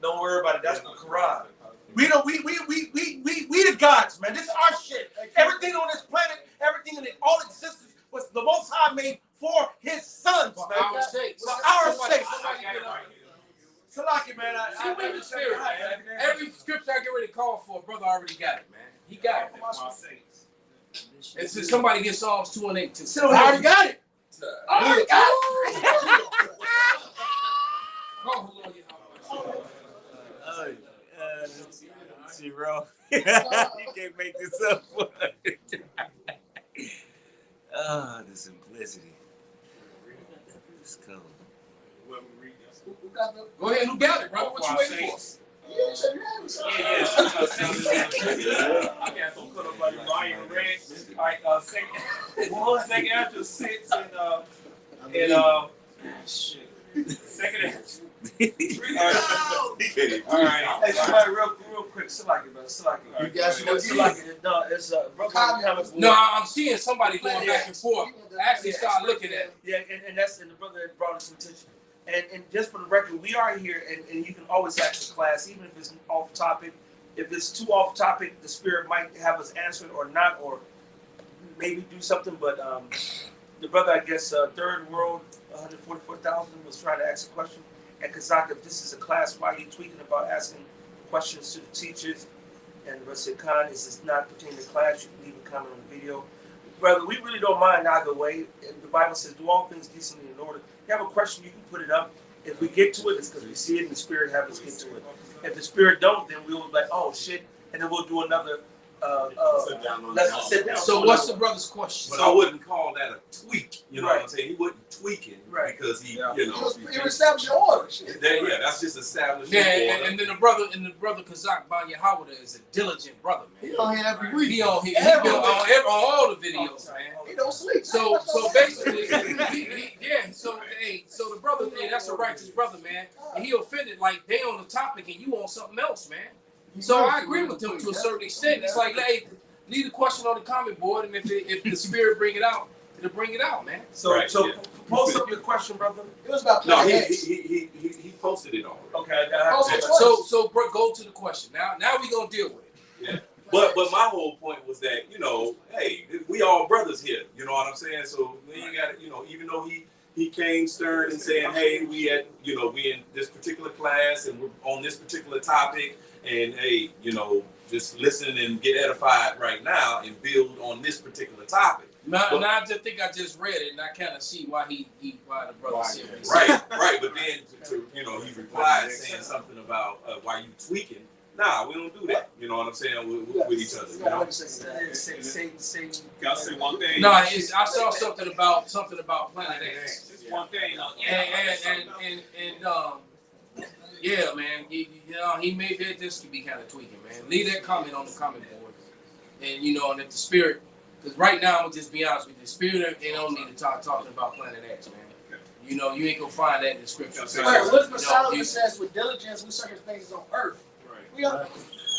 don't worry about it. That's for Quran." We the gods, man. This is our shit. Everything on this planet, everything in it, all existence was the Most High made for His sons, For man. our sake. For our sake. Salaki, man. Every scripture I get ready to call for, brother already got it, man. He got it. And since somebody gets Psalms 2 and 8 too. I already got it. I already got it. Zero. You can't make this up. Oh, the simplicity. It's cold. Go ahead, who got it, brother? What you waiting for? Second after 6 and second after. All right. Hey, somebody real quick. Salaki, brother. Salaki. You guys, Salaki. No, it's brother. No, I'm seeing somebody going back and forth. I actually started looking at it. Yeah, and the brother that brought us some attention. And just for the record, we are here, and you can always ask the class, even if it's off topic. If it's too off topic, the spirit might have us answer it or not, or maybe do something. But the brother, I guess, Third World, 144,000, was trying to ask a question. And Kazak, if this is a class, why are you tweaking about asking questions to the teachers? And the brother said, Khan, this is not pertaining to class. You can leave a comment on the video. Brother, we really don't mind either way. The Bible says, do all things decently in order. If you have a question, you can put it up. If we get to it, it's because we see it and the Spirit have us get to it. If the Spirit don't, then we'll be like, oh, shit. And then we'll do another. Let's sit down. So what's the brother's question? But I wouldn't call that a tweak. You know what I'm saying? He wasn't tweaking because he, you know, He established your order. yeah, that's just establishing Yeah, order. and then the brother Kazak Ban Yahweh is a diligent brother, man. He on here every week. He on on all the videos, man. He don't sleep. So basically, so the brother, that's a righteous brother, man. And he offended like they on the topic and you on something else, man. So I agree with him to a certain extent. It's like, hey, leave the question on the comment board, and if the Spirit bring it out, it'll bring it out, man. So post up your question, brother. It was about No, he posted it already. Okay, I got it. So bro, go to the question. Now we gonna deal with it. Yeah. But my whole point was that, you know, hey, we all brothers here. You know what I'm saying? So we ain't got, you know, even though he came stern and saying, hey, we in this particular class and we're on this particular topic, and hey, you know, just listen and get edified right now and build on this particular topic. Now I just think I just read it and I kind of see why why the brother said what he said. Right. But then you know, he replied saying something about why you tweaking. Nah, we don't do that. You know what I'm saying? With each other. You know? Gotta say one thing. No, I saw something about Planet X. Just one thing. Yeah, man. You know, he made that just to be kind of tweaking, man. Leave that comment on the comment board, and you know, and if the Spirit, because right now I'm gonna just be honest with you, the Spirit they don't need to talking about Planet X, man. You know, you ain't gonna find that in the scripture. Right, Elizabeth Solomon says, with diligence, we search things on earth. Right. We don't.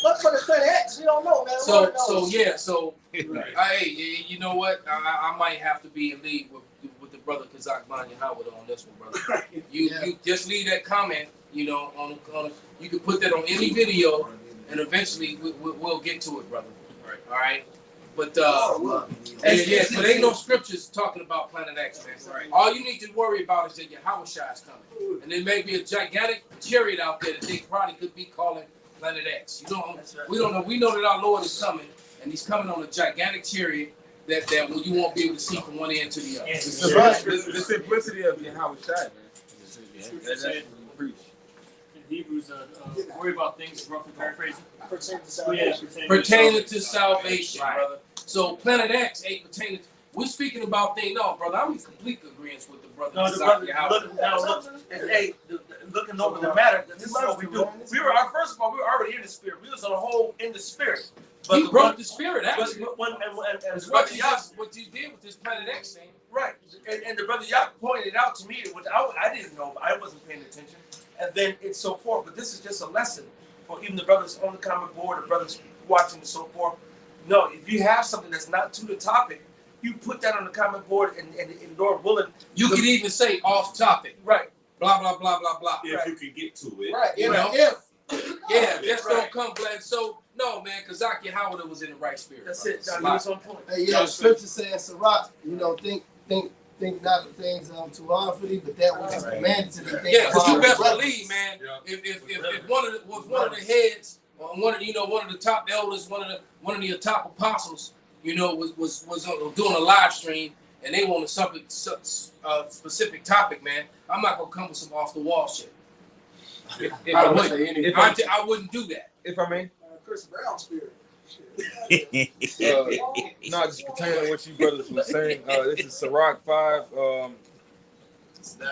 What's for the Planet X? We don't know, man. Hey, you know what? I might have to be in league with the brother Kazak Ban Yahweh on this one, brother. You just leave that comment. You know, on you can put that on any video, and eventually we'll get to it, brother. Right. All right. But but ain't no scriptures talking about Planet X, man. Right. All you need to worry about is that Yahweh Shai is coming, and there may be a gigantic chariot out there that they probably could be calling Planet X. You know, we don't know. We know that our Lord is coming, and He's coming on a gigantic chariot that you won't be able to see from one end to the other. The simplicity of Yahweh Shai, man. That's what we preach. Hebrews, worry about things, roughly paraphrasing. Pertaining to salvation, brother. So Planet X ain't pertaining. We're speaking about things. No, brother, I'm in complete agreement with the brother. No, the brother. Looking over the matter. This is what we do. First of all, we were already in the Spirit. We was on the whole in the Spirit. But he broke the Spirit. Actually, what you did with this Planet X thing, right? And the brother Yah pointed it out to me, which I didn't know, but I wasn't paying attention. And then it's so forth. But this is just a lesson for even the brothers on the comment board, the brothers watching and so forth. No, if you have something that's not to the topic, you put that on the comment board, and Lord willing, you could even say off topic, right? Blah blah blah blah blah. If you can get to it, right? You know, just right. Don't come black. So no, man, Kazak Yahweh was in the right spirit. That's it. That's on point. Hey, the scripture says, Sirach, you know, think not of things too hard for thee, but that which is commanded to thee. Yeah, because you best believe, man. If one of the heads, or one of the top elders, one of the top apostles, you know, was doing a live stream, and they want a specific topic, man, I'm not gonna come with some off the wall shit. I wouldn't do that. If I may. Chris Brown spirit. No, just pertaining to what you brothers were saying. This is Sirach 5,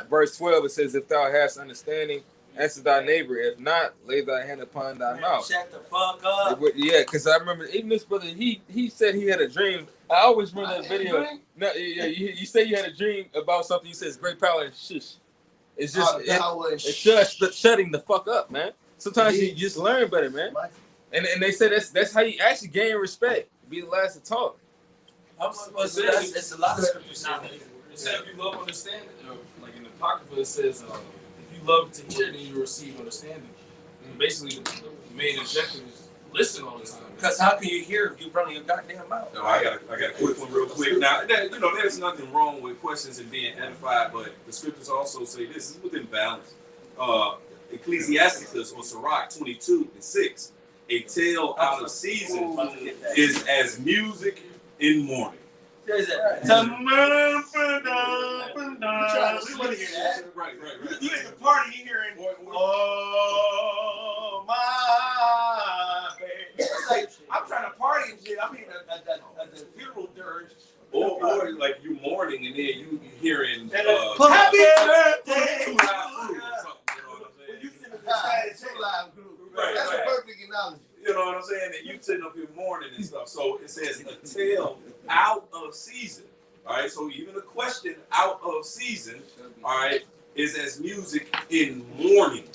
verse 12. It says, "If thou hast understanding, answer thy neighbor. If not, lay thy hand upon thy mouth." Shut the fuck up. Yeah, because I remember even this brother. He said he had a dream. I always remember that video. No, you say you had a dream about something. You said it's great power and shush. It's just it's just shutting the fuck up, man. Sometimes you just learn better, man. And they say that's how you actually gain respect. Be the last to talk. It's a lot of scriptures. It said if you love understanding, like in the Apocrypha, it says if you love to hear, then you receive understanding. And basically, the main objective is listen all the time. Because how can you hear if you running your goddamn mouth? No, I got a quick one real quick. Now, there's nothing wrong with questions and being edified, but the scriptures also say this is within balance. Ecclesiasticus or Sirach 22:6. A tale out of season is as music in mourning. There's that. Right. You at the party, you hearing, oh my baby. Like, I'm trying to party and shit. I'm hearing the funeral dirge. Or like you mourning and then you hearing happy birthday. Too Loud Crew or something, you know what I'm saying? Too Loud Crew. That's a perfect analogy. You know what I'm saying? And you sitting up here mourning and stuff. So it says a tale out of season. All right. So even a question out of season, all right, is as music in mourning.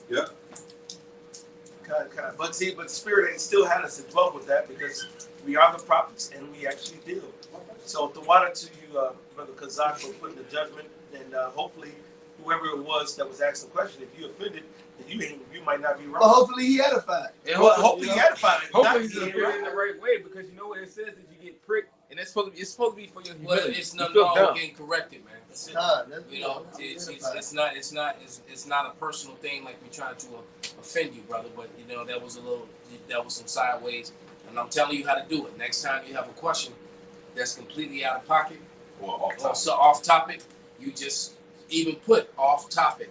Yeah. But see, but the Spirit ain't still had us involved with that because we are the prophets and we actually deal. So the water to you, Brother Kazak, for putting the judgment, and hopefully whoever it was that was asking the question, if you offended, then you might not be wrong. But hopefully he edified. And hopefully he edified. Hopefully he's doing it in the right way, because you know what it says that you get pricked, and it's supposed to be for your humility. Well, it's nothing wrong with getting corrected, man. You know, it's not a personal thing like we're trying to offend you, brother. But you know, that was some sideways, and I'm telling you how to do it. Next time you have a question that's completely out of pocket or off topic, you just even put off topic,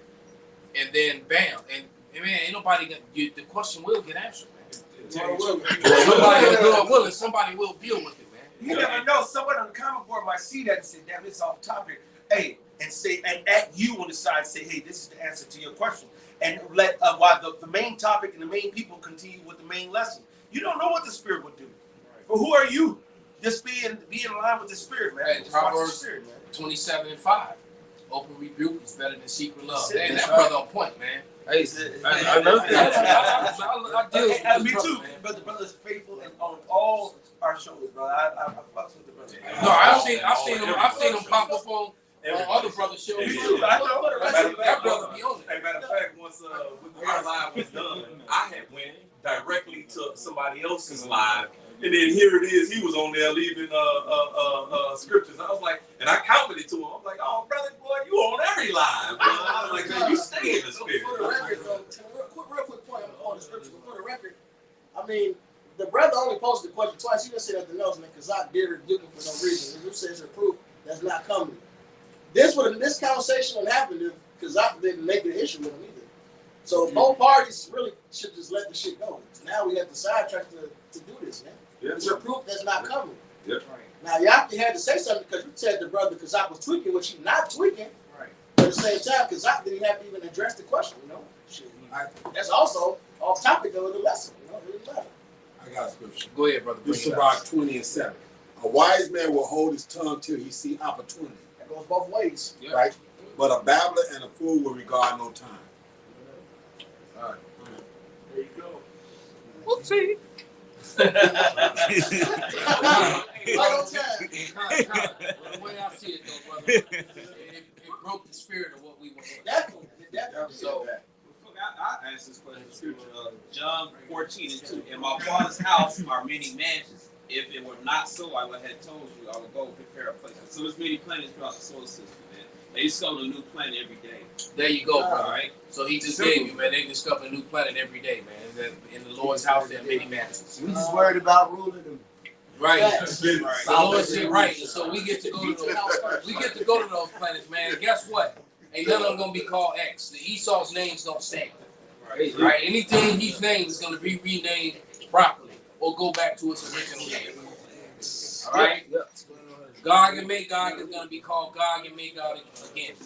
and then bam, and man, ain't nobody the question will get answered, man. Somebody will deal with it, man. You never know. Someone on the comment board might see that and say, "Damn, it's off topic." Hey, and at you on the side say, "Hey, this is the answer to your question," and let while the main topic and the main people continue with the main lesson. You don't know what the Spirit would do. But who are you? Just be in line with the Spirit, man. Hey, Proverbs 27:5. Open rebuke is better than secret love. Man, that brother on point, man. Hey, I know that. Me too. But the brother's faithful and on all our shows, bro. I fucks with the brother. No, I've seen him pop up on other brothers' shows. Me too. I know. That brother be on it. As a matter of fact, once our live was done, I had went directly to somebody else's live. And then here it is. He was on there leaving scriptures. I was like, and I commented to him. I'm like, oh, brother, boy, you on every live. Bro. I was like, man, you stay in the Spirit. For the record, though, real quick point on the scripture. But for the record, I mean, the brother only posted the question twice. He didn't say nothing else, man, because I did it looking for no reason. Who says it's proof that's not coming? This conversation would happen if Kazak didn't make it an issue with him either. So both parties really should just let the shit go. Now we have to sidetrack to do this, man. It's a proof that's not coming. Yep. Now, Yaki had to say something because you said the brother Kazak was tweaking, which he's not tweaking. Right. But at the same time, Kazak didn't have to even address the question, you know? Shit. That's also off topic of the lesson, you know? It really matter. I got a scripture. Go ahead, brother. This is Sirach 20:7. A wise man will hold his tongue till he see opportunity. That goes both ways. Yep. Right? But a babbler and a fool will regard no time. All right. There you go. Whoopsie. The way I see it, though, brother, it broke the spirit of what we were doing. Definitely. So, I asked this question in scripture. John 14:2. In my Father's house are many mansions. If it were not so, I would have told you I would go prepare a place. So there's many planets throughout the solar system, man. They discover a new planet every day. There you go, brother. All right. So he just gave you, man. They discover a new planet every day, man. In the Lord's house, there are many mansions. We just worried about ruling them. Right. The Lord said, right. So we get to go to those planets, man. And guess what? Ain't none of them gonna be called X. The Esau's names don't stand. Right. Anything he's named is gonna be renamed properly or go back to its original name. All right. Gog and Magog is going to be called Gog and Magog again.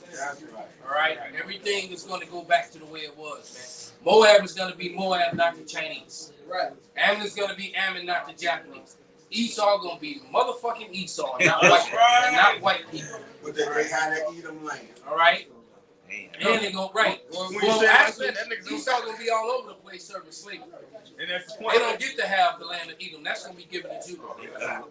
All right? Everything is going to go back to the way it was, man. Moab is going to be Moab, not the Chinese. Right. Ammon is going to be Ammon, not the Japanese. Esau going to be motherfucking Esau, not white people. But they had that Edom land. All right? And they're going Well, actually, Esau going to be all over the place serving slavery. And that's the point. They don't get to have the land of Edom. That's going to be given to Judah.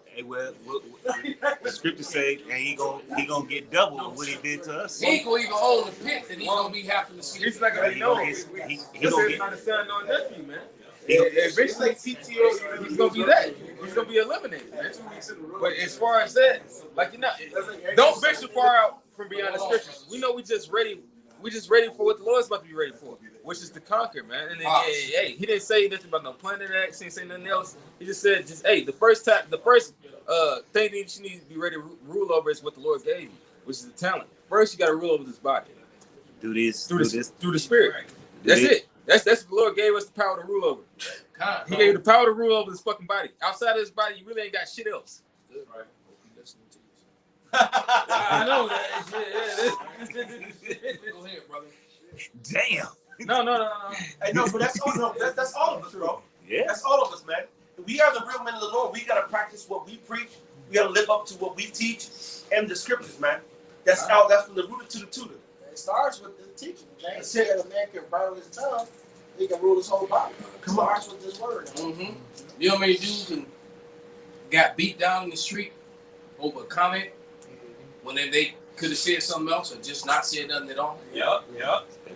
The scriptures say, and he gonna get double what he did to us. He ain't gonna even own the pit that he's gonna be having to see. He's not gonna know. He's gonna get not a son, no nephew, man. Eventually, CTO, he's gonna be that. He's gonna be eliminated, man. But as far as that, like don't venture far out from beyond the scriptures. We know we just ready we just ready for what the Lord's about to be ready for, which is to conquer, man. And then, hey, he didn't say nothing about no planet X. He didn't say nothing else. He just said, the first thing that you need to be ready to rule over is what the Lord gave you, which is the talent. First, you got to rule over this body. Do this. Through the Spirit. That's it. That's what the Lord gave us the power to rule over. He gave you the power to rule over this fucking body. Outside of this body, you really ain't got shit else. Good, right? Listening to you. I know that. Go ahead, brother. Damn. No. I know, but that's all of us, bro. Yeah. That's all of us, man. We are the real men of the Lord. We gotta practice what we preach. We gotta live up to what we teach and the scriptures, man. That's out. That's from the rooter to the tutor. It starts with the teaching. Man said a man can bridle his tongue, he can rule his whole body. It starts with this word. Mm-hmm. You know how many dudes got beat down in the street over a comment when they could have said something else or just not said nothing at all? Yep.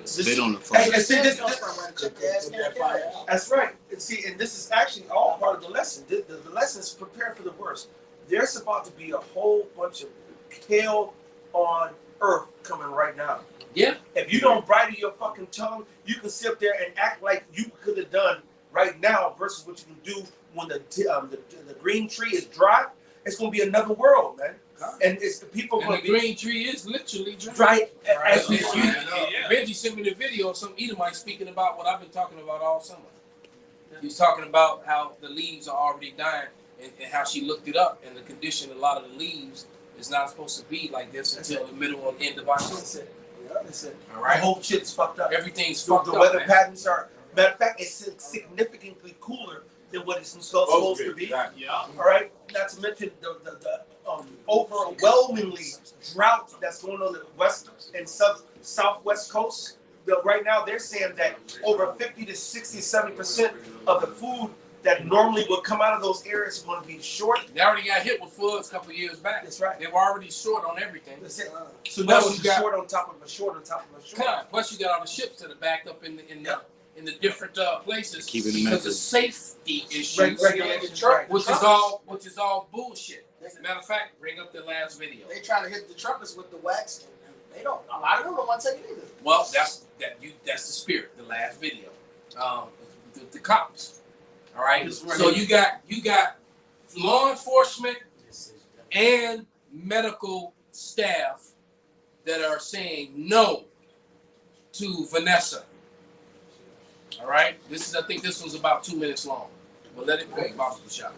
Spit on the phone. Hey, see, that's right. And see, and this is actually all part of the lesson. The lesson is prepare for the worst. There's about to be a whole bunch of hell on earth coming right now. Yeah. If you don't bridle your fucking tongue, you can sit there and act like you could have done right now versus what you can do when the green tree is dry. It's going to be another world, man. And it's the people and going the to be green tree is literally dry. As we speak. Reggie sent me the video of some Edomite speaking about what I've been talking about all summer. He's talking about how the leaves are already dying and how she looked it up and the condition a lot of the leaves is not supposed to be like this until the middle or end of October. All right. The whole shit's fucked up. Everything's fucked up. The weather man. patterns are, matter of fact, it's significantly cooler than what it's supposed to be. Yeah. All right. Not to mention the overwhelmingly drought that's going on in the west and southwest coast. Right now, they're saying that over 50 to 60, 70% of the food that normally would come out of those areas is going to be short. They already got hit with floods a couple of years back. That's right. They were already short on everything. That's it. So now it's short on top of a short on top of a short. Plus, you got all the ships that are backed up in the different places Keeping them because of safety issues, which is all bullshit. Matter of fact, bring up the last video. They try to hit the truckers with the wax. They don't. A lot of them don't want to take it either. Well, that's the spirit. The last video, the cops. All right. So you got law enforcement and medical staff that are saying no to Vanessa. All right. I think this was about 2 minutes long. But let it play, Bob's the shot.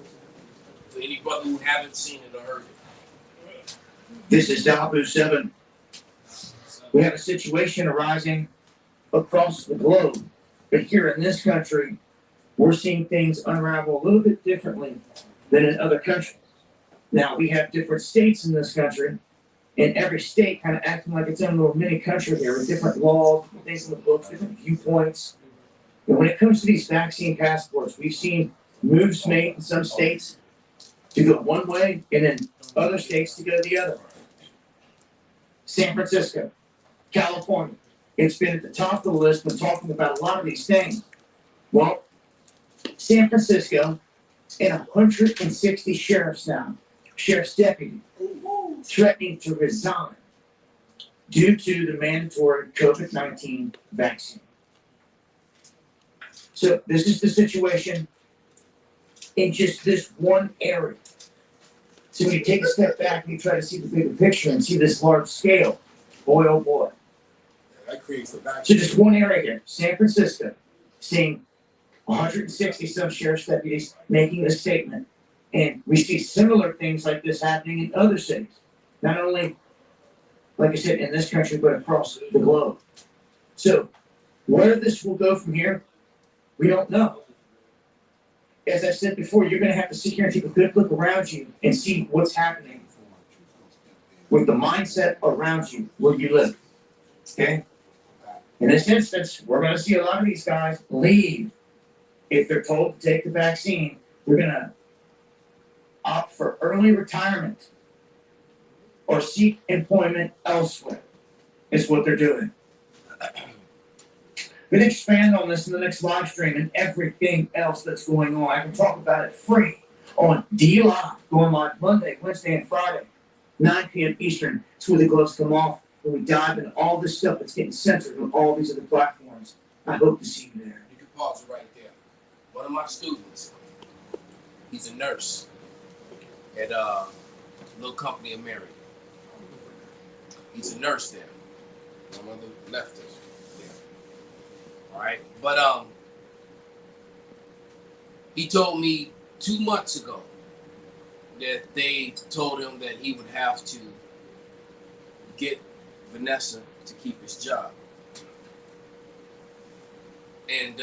For any brother who haven't seen it or heard it. This is Dabu 7. We have a situation arising across the globe, but here in this country, we're seeing things unravel a little bit differently than in other countries. Now, we have different states in this country, and every state kind of acting like its own little mini country here with different laws, different things in the books, different viewpoints. And when it comes to these vaccine passports, we've seen moves made in some states to go one way and then other states to go the other. San Francisco, California, it's been at the top of the list when talking about a lot of these things. Well, San Francisco and 160 sheriffs now, sheriff's deputies, threatening to resign due to the mandatory COVID-19 vaccine. So this is the situation in just this one area. So when you take a step back and you try to see the bigger picture and see this large scale, boy, oh boy. That creates the vaccine. So just one area here, San Francisco, seeing 160 some sheriff's deputies making a statement. And we see similar things like this happening in other cities. Not only, like I said, in this country, but across the globe. So where this will go from here, we don't know. As I said before, you're going to have to sit here and take a good look around you and see what's happening with the mindset around you where you live. Okay? In this instance, we're going to see a lot of these guys leave. If they're told to take the vaccine, they're going to opt for early retirement or seek employment elsewhere, is what they're doing. We're going to expand on this in the next live stream and everything else that's going on. I can talk about it free on D Live, going live Monday, Wednesday, and Friday, 9 p.m. Eastern. It's where the gloves come off when we dive into all this stuff that's getting censored on all these other platforms. I hope to see you there. You can pause it right there. One of my students, he's a nurse at a little company in Marion. He's a nurse there. My mother left us there. All right, but he told me 2 months ago that they told him that he would have to get Vanessa to keep his job. And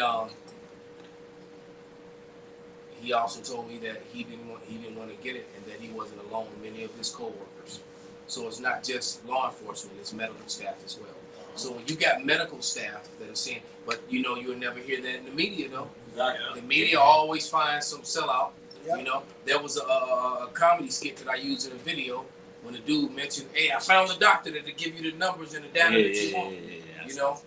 he also told me that he didn't want to get it, and that he wasn't alone. Many of his co-workers. So it's not just law enforcement; it's medical staff as well. So when you got medical staff that are saying, but you know, you'll never hear that in the media, though. The media always finds some sellout. You know, there was a comedy skit that I used in a video when the dude mentioned, "Hey, I found the doctor that'll give you the numbers and the data that you want." You know,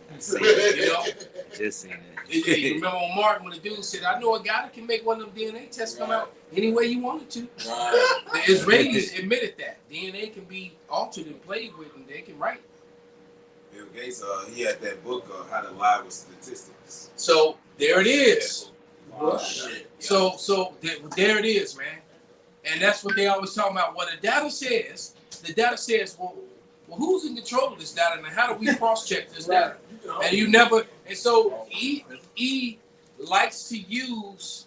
Just seen it. You remember on Martin when the dude said, "I know a guy that can make one of them DNA tests come out any way you wanted to." The Israelis admitted that DNA can be altered and played with, and they can write. Bill Gates, he had that book, How to Lie with Statistics. So there it is. So there it is, man. And that's what they always talk about. What the data says, well, who's in control of this data, and how do we cross-check this data? And you never. And so he likes to use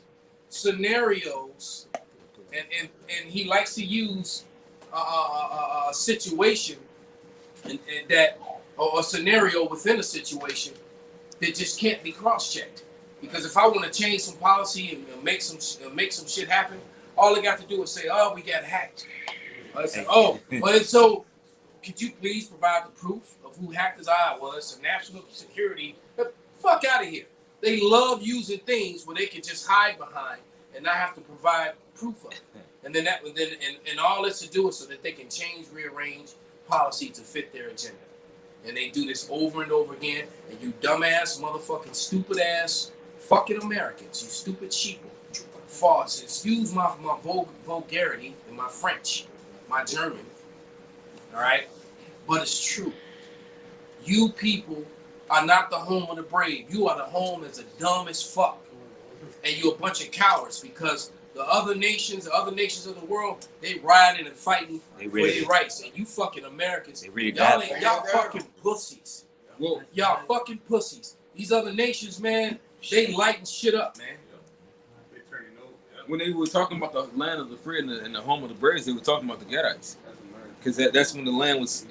scenarios, and he likes to use a situation, and that or a scenario within a situation that just can't be cross-checked. Because if I want to change some policy and make some shit happen, all I got to do is say, "Oh, we got hacked." I say, "Oh, but so could you please provide the proof of who hacked his eye was? So national security, fuck out of here." They love using things where they can just hide behind and not have to provide proof of it. And then and all it's to do is so that they can change, rearrange policy to fit their agenda. And they do this over and over again. And you dumbass, motherfucking, stupid ass, fucking Americans, you stupid sheeple, farce. Excuse my vulgarity and my French, my German. All right, but it's true. You people are not the home of the brave. You are the home as a dumb as fuck, and you're a bunch of cowards because the other nations of the world, they riding and fighting for their rights, and you fucking Americans, y'all fucking pussies. Y'all fucking pussies. These other nations, man, they lighten shit up, man. When they were talking about the land of the free and the home of the brave, they were talking about the Gadites. Because that's when the land was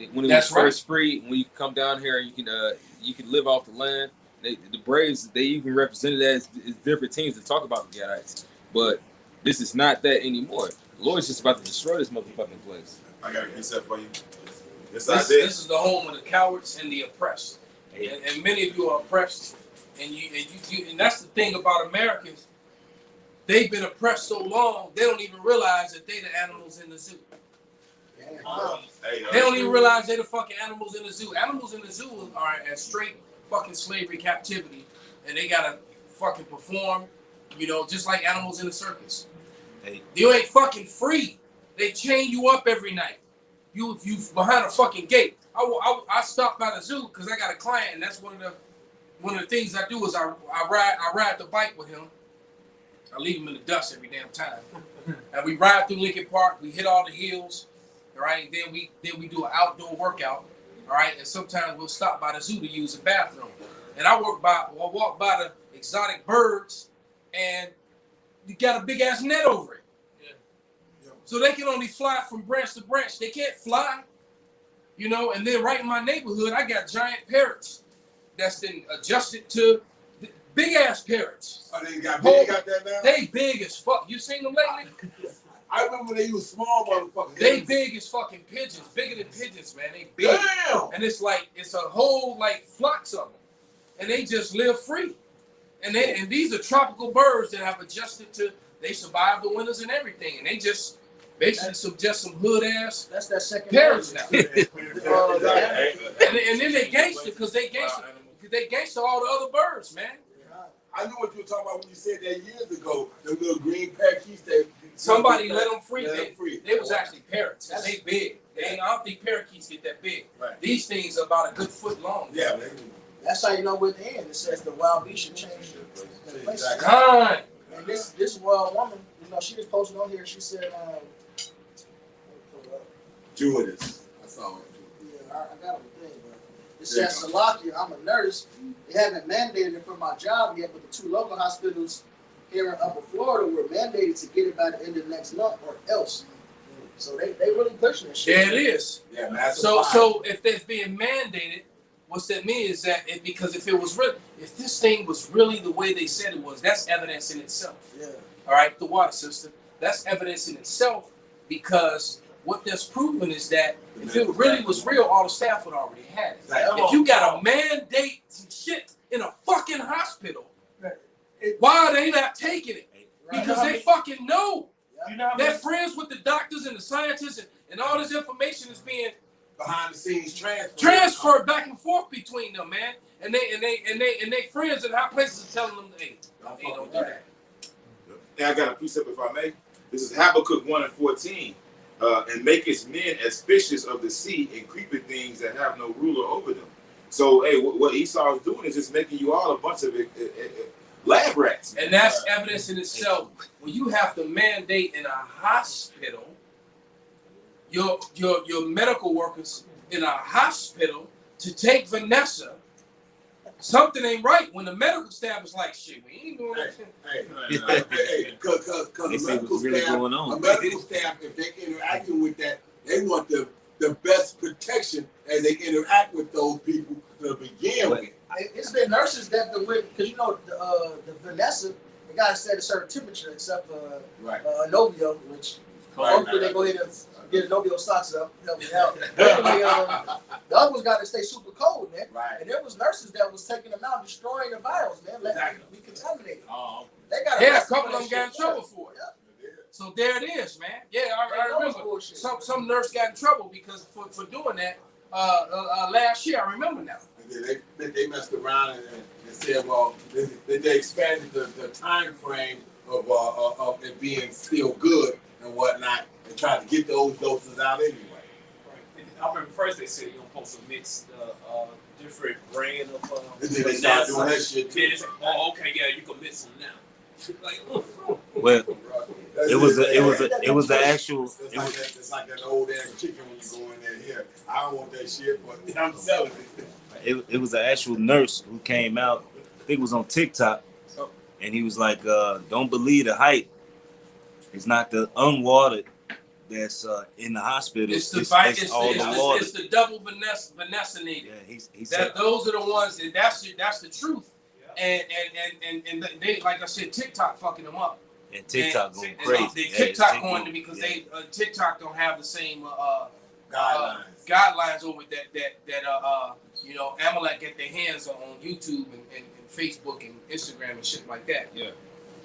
first free. When you come down here, you can live off the land. The Braves, they even represented as different teams to talk about the Gadites. But this is not that anymore. The Lord's just about to destroy this motherfucking place. I got a reset for you. This is the home of the cowards and the oppressed, and many of you are oppressed, and that's the thing about Americans. They've been oppressed so long they don't even realize that they the animals in the zoo. They don't even realize they're the fucking animals in the zoo. Animals in the zoo are at straight fucking slavery captivity, and they gotta fucking perform, just like animals in the circus. You ain't fucking free. They chain you up every night. You behind a fucking gate. I stopped by the zoo because I got a client, and that's one of the things I do is I ride the bike with him. I leave him in the dust every damn time, and we ride through Lincoln Park. We hit all the hills. All right, then we do an outdoor workout. All right, and sometimes we'll stop by the zoo to use the bathroom. And I walk by the exotic birds, and you got a big ass net over it. So they can only fly from branch to branch. They can't fly, And then right in my neighborhood, I got giant parrots that's been adjusted to big ass parrots. Oh, they got that now? They big as fuck. You seen them lately? I remember they was small motherfuckers. They big as fucking pigeons, bigger than pigeons, man. They big. Damn. And it's a whole flocks of them, and they just live free. And these are tropical birds that have adjusted to. They survive the winters and everything, and they just basically just some hood ass. That's that second parrots now. and then they gangster because they gangster all the other birds, man. I knew what you were talking about when you said that years ago. The little green parakeets that somebody let them free. Let 'em free. They was actually parrots. They big. I don't think parakeets get that big. Right. These things are about a good foot long. Yeah. That's how you know with the end. It says the wild beast should change the place. God. And this woman, you know, she just posted on here. She said, Jewelers. I saw it. yeah, I got a thing, but it says Salakia, I'm a nurse. They haven't mandated it for my job yet, but the 2 local hospitals here in Upper Florida were mandated to get it by the end of next month or else. So they really pushing this shit. There it is. Yeah, massive So if that's being mandated, what's that mean is that because if it was real, if this thing was really the way they said it was, that's evidence in itself. Yeah. All right, the water system, that's evidence in itself because what that's proven is that if it really was real, all the staff would already have it. If you got to mandate some shit in a fucking hospital, why are they not taking it? Because they fucking know. They're friends with the doctors and the scientists, and all this information is being behind the scenes transferred back and forth between them, man. And they friends in high places are telling them, hey, don't do that. And I got a precept, if I may. This is Habakkuk 1:14. And make his men as fishes of the sea and creeping things that have no ruler over them. So, hey, what Esau is doing is just making you all a bunch of lab rats. And that's evidence in itself. When you have to mandate in a hospital, your medical workers in a hospital to take Vanessa, something ain't right. When the medical staff is like, shit, we ain't doing that shit. Because the medical staff, medical staff, if they interacting with that, they want the best protection as they interact with those people to begin with. It's been nurses that been with, because you know the Vanessa, they gotta set a certain temperature except for Novio, which hopefully they go ahead and get Novio socks up, help me out. Anyway, the other ones got to stay super cold, man. And there was nurses that was taking them out, destroying the vials, man, letting them be contaminated. They got a couple of them got in trouble for it. So there it is, man. Yeah, I remember. Some nurse got in trouble because for doing that last year. I remember now. They messed around and said, well, they expanded the time frame of it being still good and whatnot, and tried to get those doses out anyway. Right. I remember first they said you're supposed to mix different brand of. And then they started doing that shit too. Then it's like, oh, okay, yeah, you can mix them now. Like, well, it was the actual. It's like that old damn chicken when you go in there. Here, I don't want that shit, but I'm selling it. It was an actual nurse who came out. I think it was on TikTok, and he was like, "Don't believe the hype. It's not the unwatered that's in the hospital. It's all the water. It's the double Vanessa-nated. Yeah, he said those are the ones. That's the truth. And they, like I said, TikTok fucking them up. And TikTok going crazy. TikTok going to because they TikTok don't have the same guidelines over that you know, Amalek get their hands on YouTube and Facebook and Instagram and shit like that. Yeah.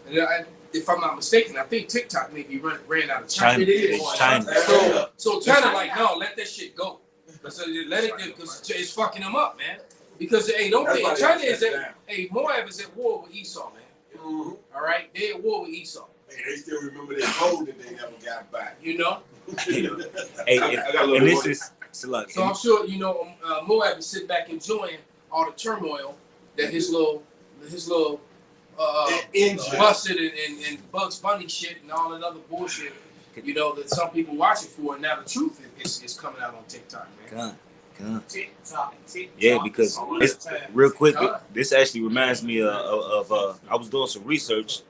And if I'm not mistaken, I think TikTok maybe ran out of China. It is China. So China like, no, let that shit go. So let it go because it's fucking them up, man. Because hey, don't think China is Moab is at war with Esau, man. Mm-hmm. All right, they at war with Esau. Hey, they still remember their gold that they never got back. You know. Hey, and this is so I'm sure you know Moab is sitting back enjoying all the turmoil that his little busted and Bugs Bunny shit and all that other bullshit. You know that some people watch it for, and now the truth is coming out on TikTok, man. TikTok. Yeah, because it's real quick. This actually reminds me of I was doing some research,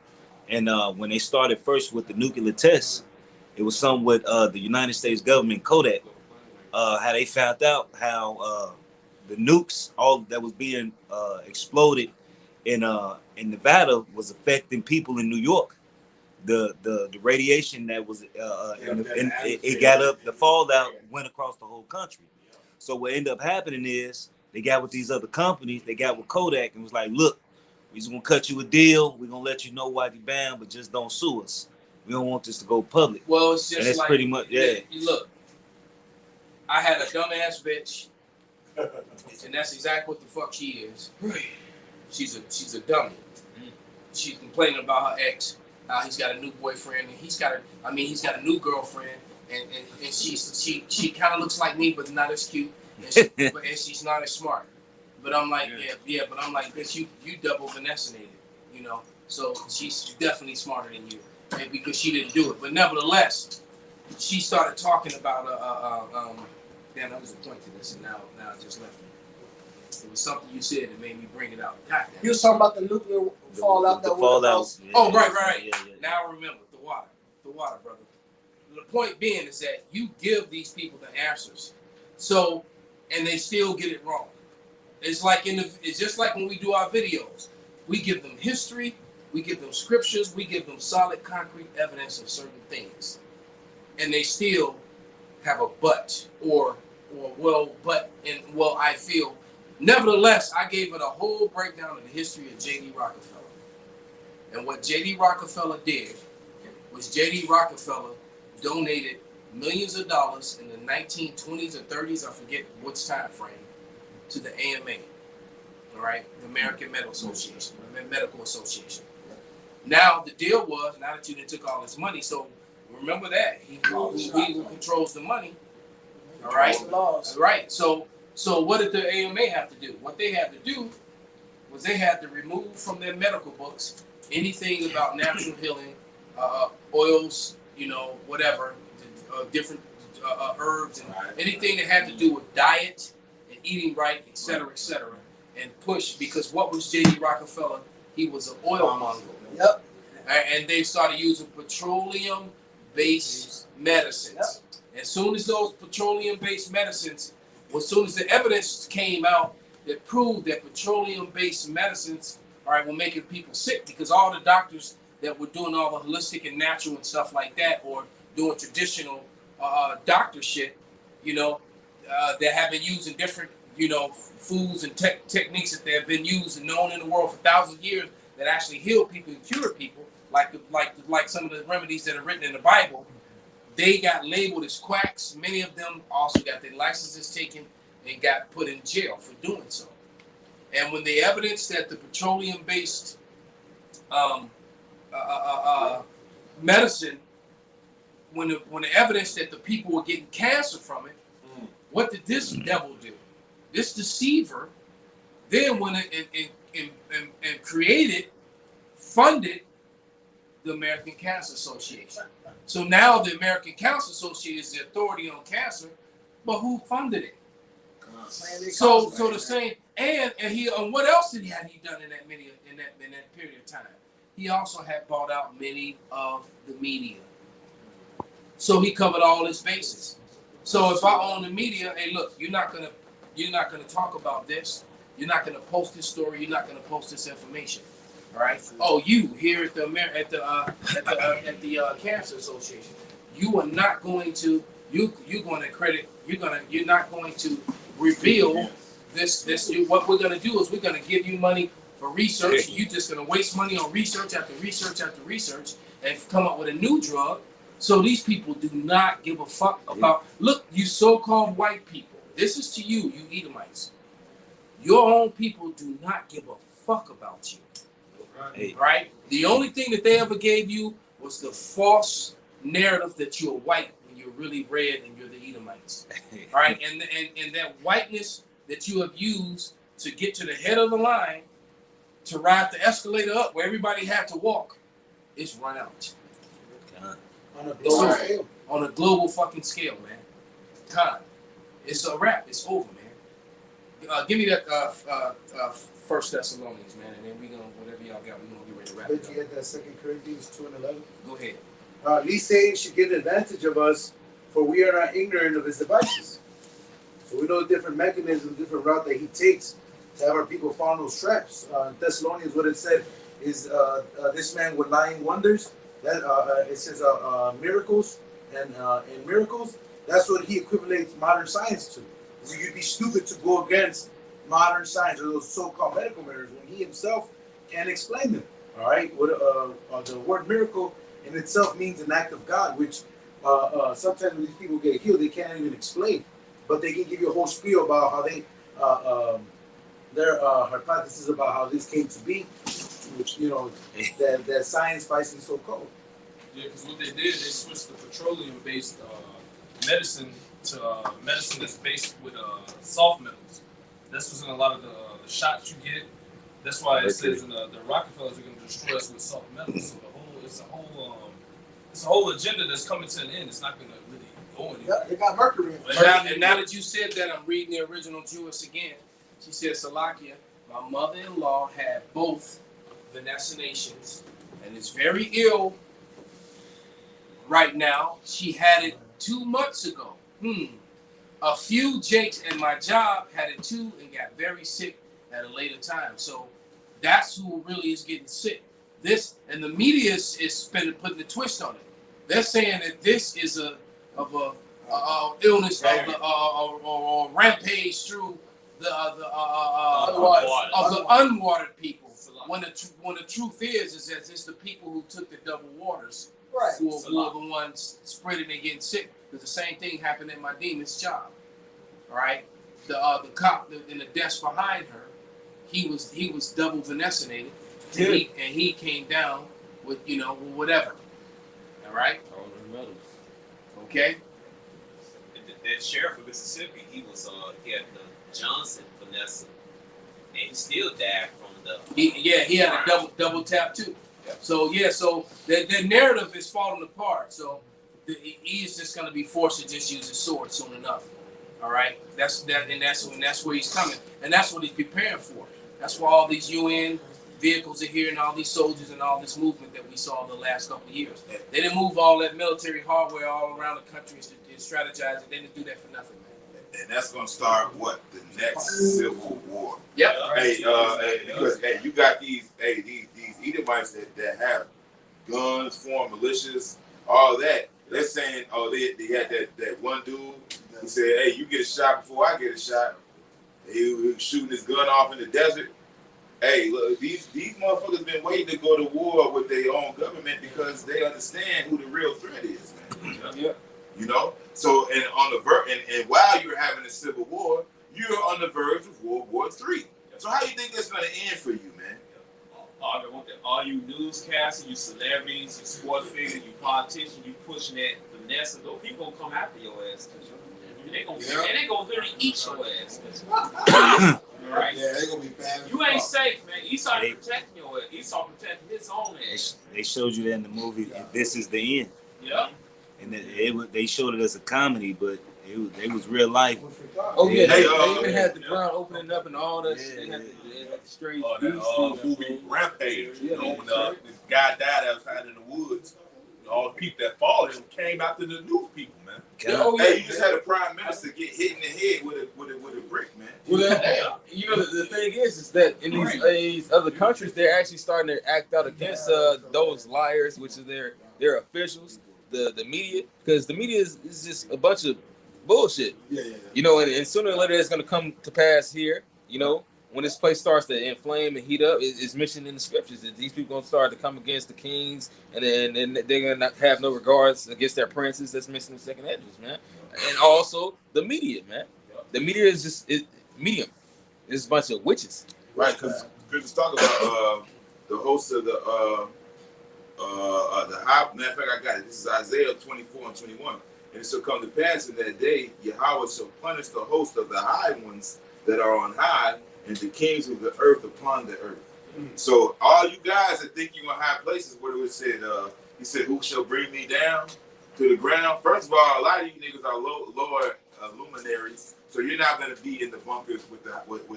and when they started first with the nuclear tests, it was something with the United States government, Kodak, how they found out how the nukes, all that was being exploded in Nevada, was affecting people in New York. The radiation that was it got up, the fallout went across the whole country. So what ended up happening is they got with these other companies, they got with Kodak and was like, look, we're just gonna cut you a deal. We're gonna let you know why you banned, but just don't sue us. We don't want this to go public. Well, it's just and that's like, pretty much, yeah. Look, I had a dumbass bitch, and that's exactly what the fuck she is. She's a dummy. She's complaining about her ex. He's got a new boyfriend, and he's got a new girlfriend, and she kind of looks like me, but not as cute, and she's not as smart. But I'm like, but I'm like, bitch, you double Vanessa-nated, you know. So she's definitely smarter than you, and because she didn't do it. But nevertheless, she started talking about damn, I was a point to this, and now I just left it. It was something you said that made me bring it out. God damn. You was talking about the nuclear fallout The that fallout. was. Yeah, Oh, yeah, right. yeah, yeah. Now I remember the water, brother. The point being is that you give these people the answers, so and they still get it wrong. It's just like when we do our videos, we give them history, we give them scriptures, we give them solid, concrete evidence of certain things, and they still have a but or I feel. Nevertheless, I gave it a whole breakdown of the history of J.D. Rockefeller. And what J.D. Rockefeller did was J.D. Rockefeller donated millions of dollars in the 1920s or 30s, I forget which time frame, to the AMA, all right, the American Medical Association. Now, the deal was, now that you done took all this money, so remember that, he who controls the money, all right? Right, so what did the AMA have to do? What they had to do was they had to remove from their medical books anything about natural healing, oils, you know, whatever, different herbs, and anything that had to do with diet and eating right, et cetera, and push, because what was J.D. Rockefeller? He was an oil monger. Yep. And they started using petroleum-based medicines. Yep. As soon as those petroleum-based medicines, as soon as the evidence came out that proved that petroleum-based medicines, all right, were making people sick, because all the doctors that were doing all the holistic and natural and stuff like that, or doing traditional doctor shit, you know, that have been using different, you know, foods and techniques that they have been used and known in the world for thousands of years that actually heal people and cure people, like some of the remedies that are written in the Bible. They got labeled as quacks. Many of them also got their licenses taken and got put in jail for doing so. And when the evidence that the petroleum-based medicine, when the evidence that the people were getting cancer from it, what did this devil do? This deceiver then went and created, funded the American Cancer Association. So now the American Cancer Association is the authority on cancer, but who funded it? So the same, and what else had he done in that period of time? He also had bought out many of the media. So he covered all his bases. So if I own the media, hey, look, you're not gonna talk about this. You're not gonna post this story. You're not gonna post this information. All right. Oh, you here at the Cancer Association, you are not going to you're not going to reveal this. What we're gonna do is we're gonna give you money for research. You're just gonna waste money on research after research after research and come up with a new drug. So these people do not give a fuck about. Look, you so-called white people. This is to you, you Edomites. Your own people do not give a fuck about you. Right? The only thing that they ever gave you was the false narrative that you're white when you're really red and you're the Edomites. All right, and that whiteness that you have used to get to the head of the line to ride the escalator up where everybody had to walk is run out. On a global fucking scale, man. Time. It's a wrap. It's over, man. Give me that First Thessalonians, man, and then we gonna whatever y'all got, we gonna get ready to wrap it Did you get that 2 Corinthians 2:11? Go ahead. These sayings should get advantage of us, for we are not ignorant of his devices. So we know the different mechanisms, different route that he takes to have our people fall in those traps. Thessalonians, what it said is this man with lying wonders. That it says miracles and miracles. That's what he equates modern science to. So you'd be stupid to go against modern science or those so-called medical miracles when he himself can't explain them. All right, what the word miracle in itself means an act of God, which sometimes when these people get healed, they can't even explain, but they can give you a whole spiel about how they their hypothesis about how this came to be. which that science spicy so cold. Yeah, because what they did, they switched the petroleum-based medicine to medicine that's based with soft metals. That's what's in a lot of the shots you get. That's why it says in the Rockefellers are going to destroy us with soft metals. So it's a whole agenda that's coming to an end. It's not going to really go anywhere. Yeah, they got mercury in it. And now that you said that, I'm reading the original Jewess again. She said, Salakia, my mother-in-law had both Vanessa Nations and is very ill right now. She had it 2 months ago. A few Jakes in my job had it too and got very sick at a later time. So that's who really is getting sick. This, and the media is putting the twist on it. They're saying that this is a illness of the rampage through the unwatered people. When the truth is that it's the people who took the double waters who are the ones spreading and getting sick. Because the same thing happened at my demon's job. All right, the cop in the desk behind her, he was double vaccinated, and he came down with whatever. All right. Okay. That sheriff of Mississippi, he had the Johnson Vanessa, and he still died from the. He had a double tap too. So the narrative is falling apart. So he is just going to be forced to just use his sword soon enough. All right, that's where he's coming, and that's what he's preparing for. That's why all these UN vehicles are here, and all these soldiers, and all this movement that we saw the last couple of years. They didn't move all that military hardware all around the country to strategize it. They didn't do that for nothing, man. And that's gonna start the next civil war. Yep. Because you got these Edomites that have guns, form militias, all that. They're saying, they had that one dude who said, hey, you get a shot before I get a shot. He was shooting his gun off in the desert. Hey, look, these motherfuckers been waiting to go to war with their own government because they understand who the real threat is, man. Yeah. So and and while you're having a civil war, you're on the verge of World War III. So how do you think that's gonna end for you, man? All you newscasters, you celebrities, you sports figures, you politicians, you pushing that Vanessa, those people gonna come after your ass. They gonna literally eat your ass. Right? Yeah, they gonna be bad. You ain't safe, man. Esau protecting your ass. Esau protecting his own ass. They showed you that in the movie. This is the end. Yeah. And they showed it as a comedy, but it was real life. Oh yeah, they even had the ground opening up and all that. They had the strange movie Rampage. When the guy died outside in the woods, all the people that followed him came after the news people, man. You just had a prime minister get hit in the head with a brick, man. Well, the thing is that in these other countries, they're actually starting to act out against those liars, which is their officials, the media, because the media is just a bunch of bullshit. And sooner or later it's going to come to pass here. When this place starts to inflame and heat up, it's mentioned in the scriptures that these people going to start to come against the kings, and then they're going to not have no regards against their princes. That's mentioned in Second Esdras, man. And also the media, man. The media is just medium. It's a bunch of witches. Right, because Chris talking about the host of the high. Matter of fact, I got it. This is Isaiah 24 and 21. And it shall come to pass in that day, Yahweh shall punish the host of the high ones that are on high, and the kings of the earth upon the earth. So all you guys that think you're in high places, what it said, he said, who shall bring me down to the ground? First of all, a lot of you niggas are lower luminaries, so you're not going to be in the bunkers with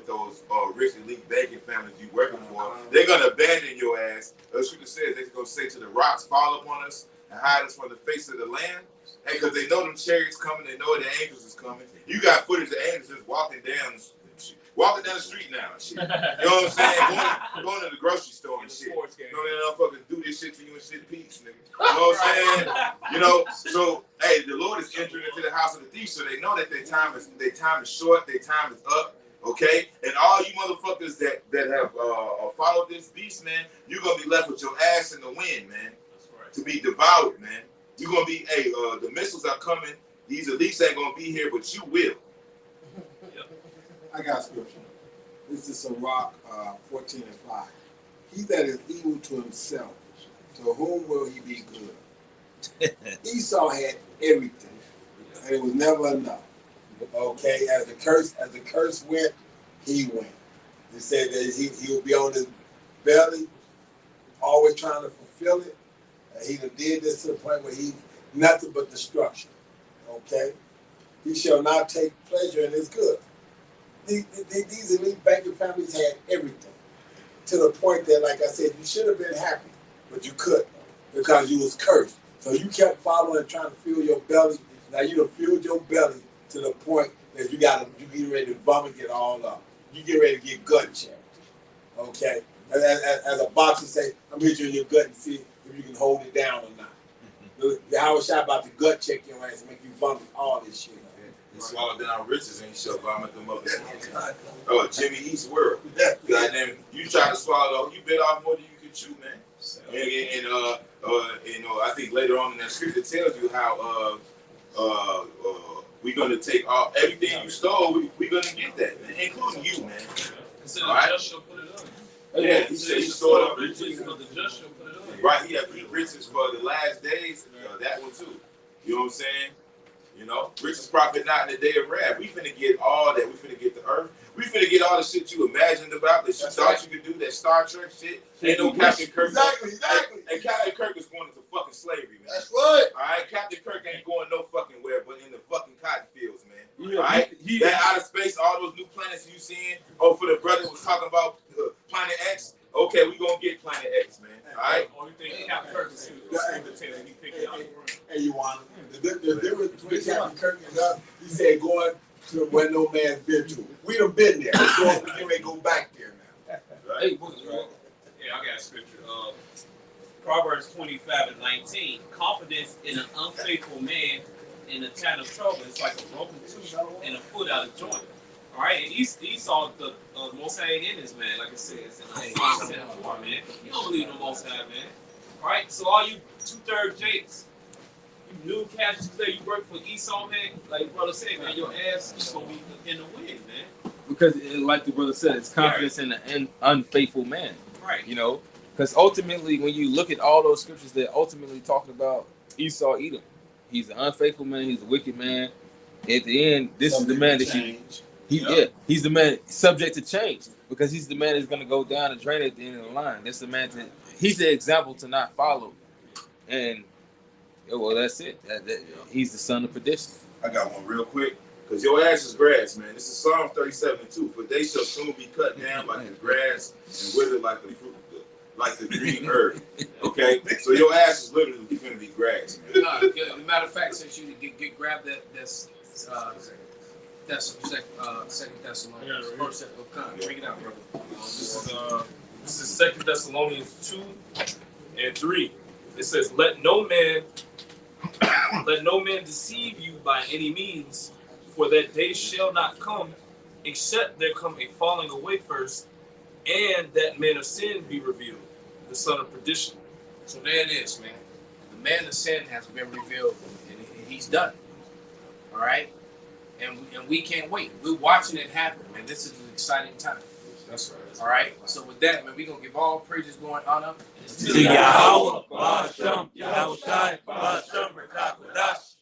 those rich elite banking families you working for. They're going to abandon your ass. The scripture says they're going to say to the rocks, fall upon us and hide us from the face of the land. And because they know them chariots coming, they know the angels is coming. You got footage of angels just walking down the street now and shit. You know what I'm saying? Going to the grocery store and shit. They motherfuckers do this shit to you and shit peace, nigga. You know what I'm saying? So hey, the Lord is entering into the house of the thief, so they know that their time is short, their time is up. Okay? And all you motherfuckers that have followed this beast, man, you're gonna be left with your ass in the wind, man. To be devoured, man. You're gonna be, the missiles are coming. These elites ain't gonna be here, but you will. I got scripture. This is Sirach 14 and 5. he that is evil to himself, to whom will he be good? Esau had everything, and it was never enough. Okay, as the curse went, he went. He said that he would be on his belly, always trying to fulfill it. He did this to the point where he nothing but destruction. Okay, he shall not take pleasure in his good. These elite banking families had everything, to the point that, like I said, you should have been happy, but you couldn't because you was cursed. So you kept following and trying to fill your belly. Now you done filled your belly to the point that you get ready to vomit it all up. You get ready to get gut checked. Okay? As a boxer say, I'm hitting you in your gut and see if you can hold it down or not. The Howard shot about to gut check your ass and make you vomit all this shit. He swallowed down riches and he shall vomit them up. Oh, Jimmy East World. Goddamn, you try to swallow, you bit off more than you could chew, man. And I think later on in that scripture tells you how we're gonna take everything you stole. We're gonna get that, man, including you, man. All right. The just shall put it on. Yeah, he said he stored up riches. But the just shall put it on. Right, he had riches for the last days. That one too. You know what I'm saying? You know, riches profit not in the day of wrath. We finna get all that. We finna get the earth. We finna get all the shit you imagined about that you thought you could do. That Star Trek shit. Ain't no Captain Kirk. Exactly. And Captain Kirk is going into fucking slavery, man. That's right. All right, Captain Kirk ain't going no fucking where, but in the fucking cotton fields, man. Yeah, all right, that outer space, all those new planets you seeing. Oh, for the brother was talking about Planet X. Okay, we gonna get Planet X, man. All right. Only thing Captain Kirk is he picking out. Hey, you want the difference between Captain Kirk and us? He said going to where no man's been to. We done been there. We may go back there now. Hey, yeah, I got a scripture. Proverbs 25:19. Confidence in an unfaithful man in a time of trouble is like a broken tooth and a foot out of joint. All right, and Esau, the Most High ain't in this man, like it says in Psalm 74, man. You don't believe in the Most High, man. All right, so all you 2/3 Jakes, you new casuals today, you work for Esau, man. Like brother said, man, your ass is gonna be in the wind, man. Because, like the brother said, it's confidence in an unfaithful man. Right. You know, because ultimately, when you look at all those scriptures, they're ultimately talking about Esau, Edom. He's an unfaithful man. He's a wicked man. At the end, this is the man that he's the man subject to change, because he's the man that's going to go down and drain at the end of the line. That's the man he's the example to not follow. And well, that's it. He's the son of perdition. I got one real quick. Because your ass is grass, man. This is Psalm 37:2. For they shall soon be cut down like the grass and withered like the fruit, like the green herb. Okay? So your ass is literally going to be grass, man. No, matter of fact, since you grab that's Second Thessalonians. First, bring it out, brother. This is 2 Thessalonians 2:3. It says, Let no man deceive you by any means, for that day shall not come, except there come a falling away first, and that man of sin be revealed, the son of perdition. So there it is, man. The man of sin has been revealed, and he's done. All right? And we can't wait. We're watching it happen, man. This is an exciting time. That's right. All right? So with that, man, we're going to give all praises going on up to Yahweh, Ba'ashem, Yahushai, Ba'ashem, Rekakodash.